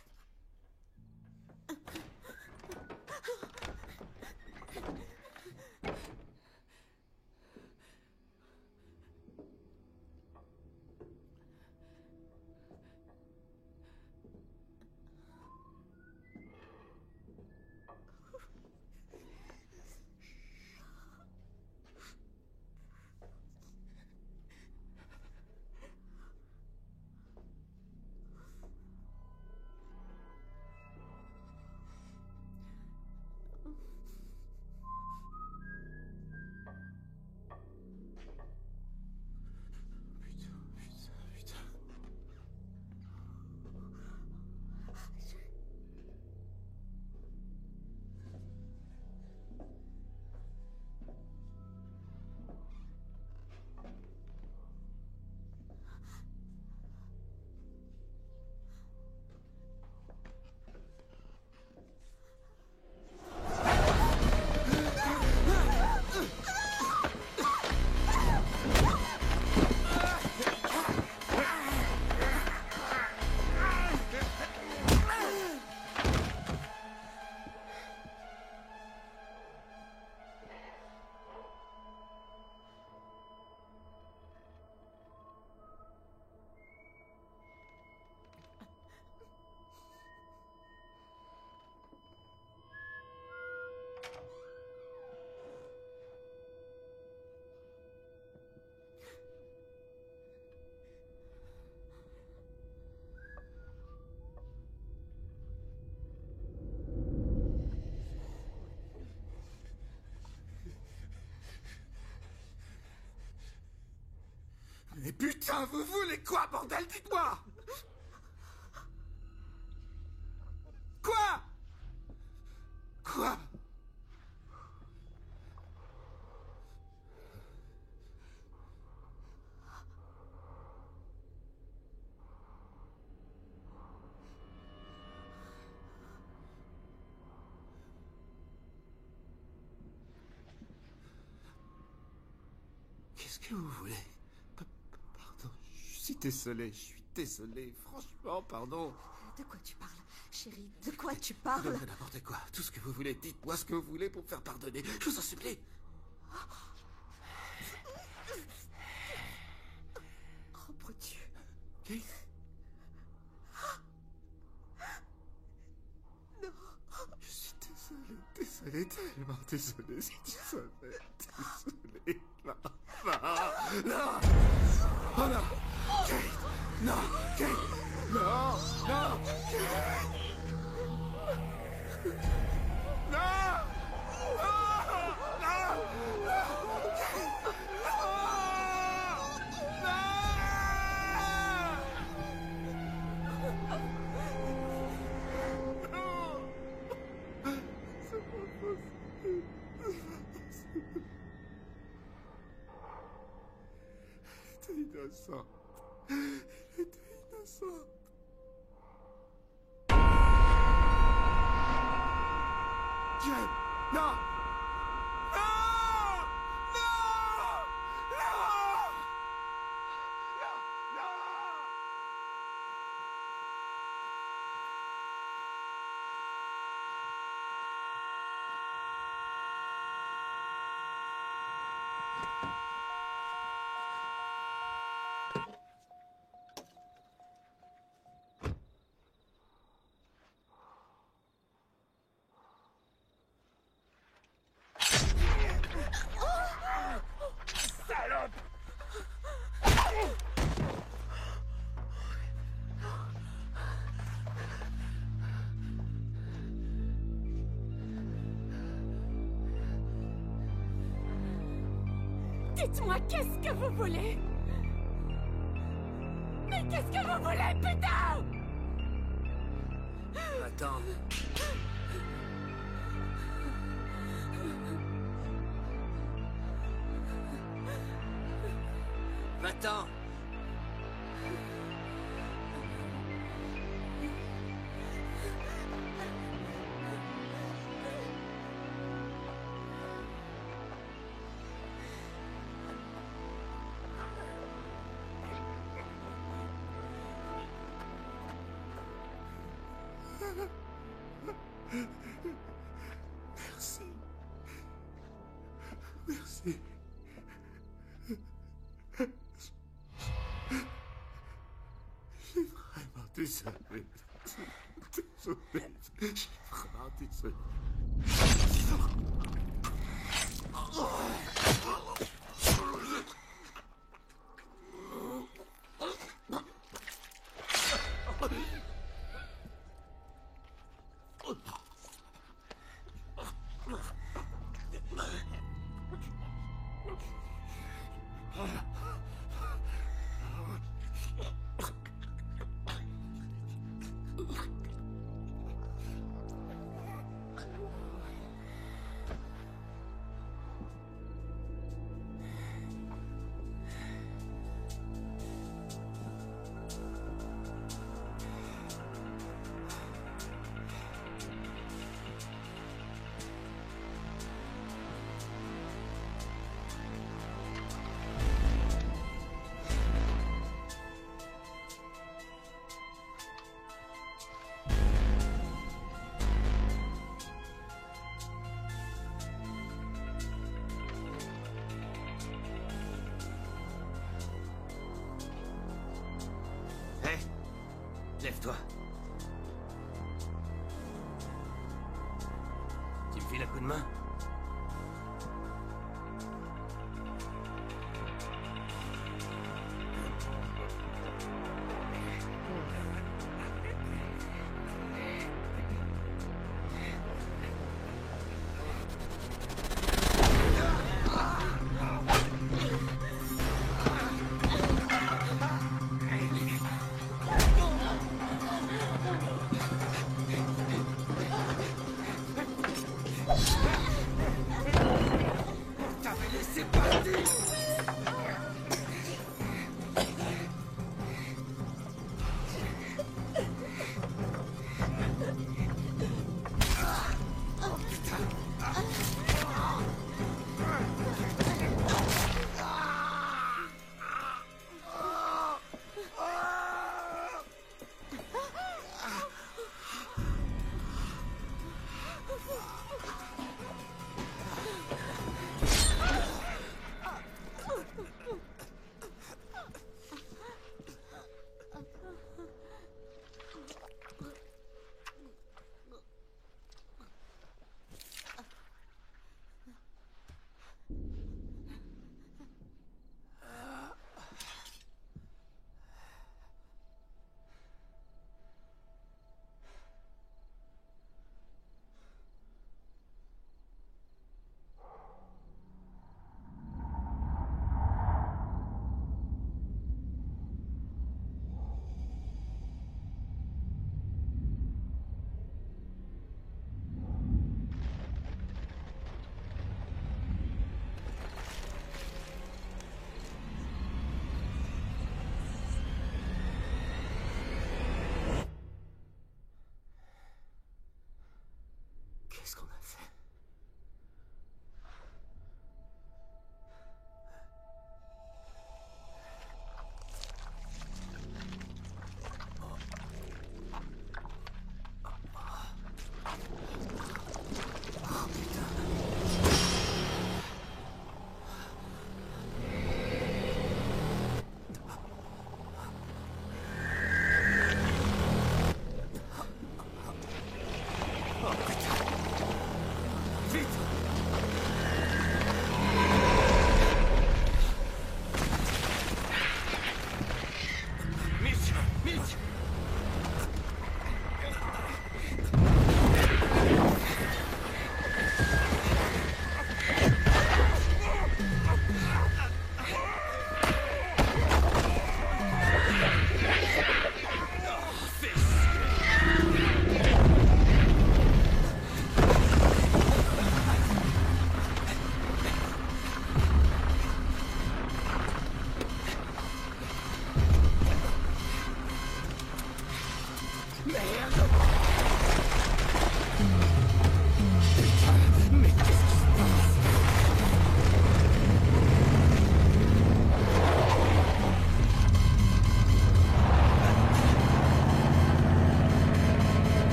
Speaker 9: Mais putain, vous voulez quoi, bordel? Dites-moi! Quoi? Quoi? Qu'est-ce que vous voulez? Pardon, je suis désolé, franchement, pardon.
Speaker 6: De quoi tu parles, chérie? De quoi tu parles?
Speaker 9: N'importe quoi, tout ce que vous voulez, dites-moi ce que vous voulez pour me faire pardonner, je vous en supplie.
Speaker 6: Oh, mon Dieu.
Speaker 9: Kate?
Speaker 6: Non.
Speaker 9: Je suis désolé, tellement désolé, si tu savais, désolé. Non. Oh non. Kate. Non. Kate. Non. Kate. Non. Innocent. Il était innocent. Jane, non!
Speaker 10: Dites-moi, qu'est-ce que vous voulez? Mais qu'est-ce que vous voulez, putain?
Speaker 15: Attends. Va-t'en.
Speaker 9: Merci. J'ai vraiment désolé. Désolé. J'ai vraiment désolé.
Speaker 15: Lève-toi. Tu me files un coup de main?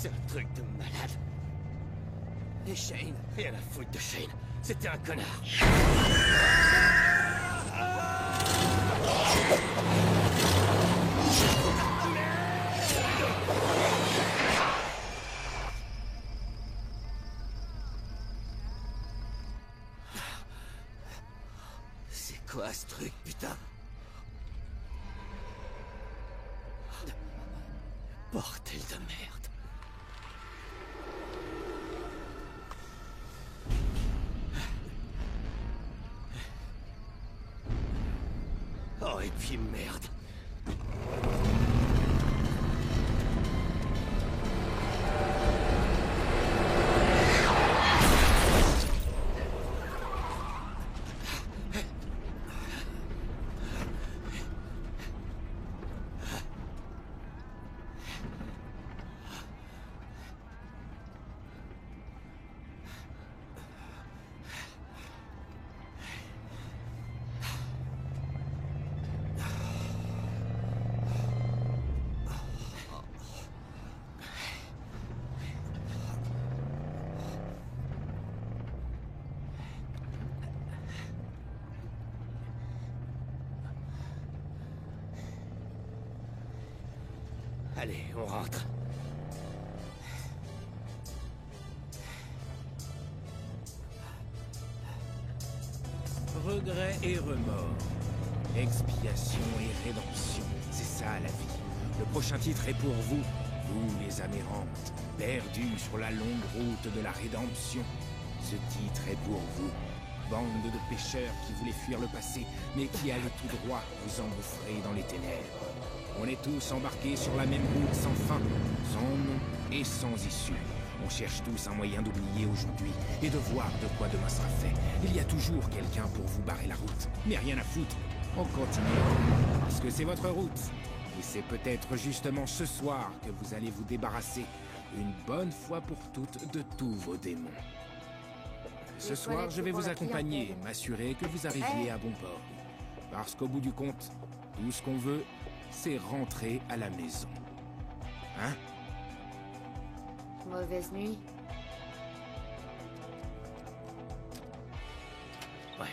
Speaker 15: C'est un truc de malade. Et Shane? Rien à foutre de Shane. C'était un connard. C'est quoi ce truc, putain? Bordel de merde. Oh, et puis merde. Allez, on rentre.
Speaker 2: Regret et remords. Expiation et rédemption. C'est ça la vie. Le prochain titre est pour vous, vous les Amérantes, perdus sur la longue route de la rédemption. Ce titre est pour vous, bande de pêcheurs qui voulaient fuir le passé, mais qui allaient tout droit vous engouffrer dans les ténèbres. On est tous embarqués sur la même route sans fin, sans nom et sans issue. On cherche tous un moyen d'oublier aujourd'hui et de voir de quoi demain sera fait. Il y a toujours quelqu'un pour vous barrer la route, mais rien à foutre. On continue, parce que c'est votre route. Et c'est peut-être justement ce soir que vous allez vous débarrasser, une bonne fois pour toutes, de tous vos démons. Ce soir, je vais vous accompagner, m'assurer que vous arriviez à bon port. Parce qu'au bout du compte, tout ce qu'on veut, c'est rentrer à la maison. Hein?
Speaker 3: Mauvaise nuit.
Speaker 15: Ouais.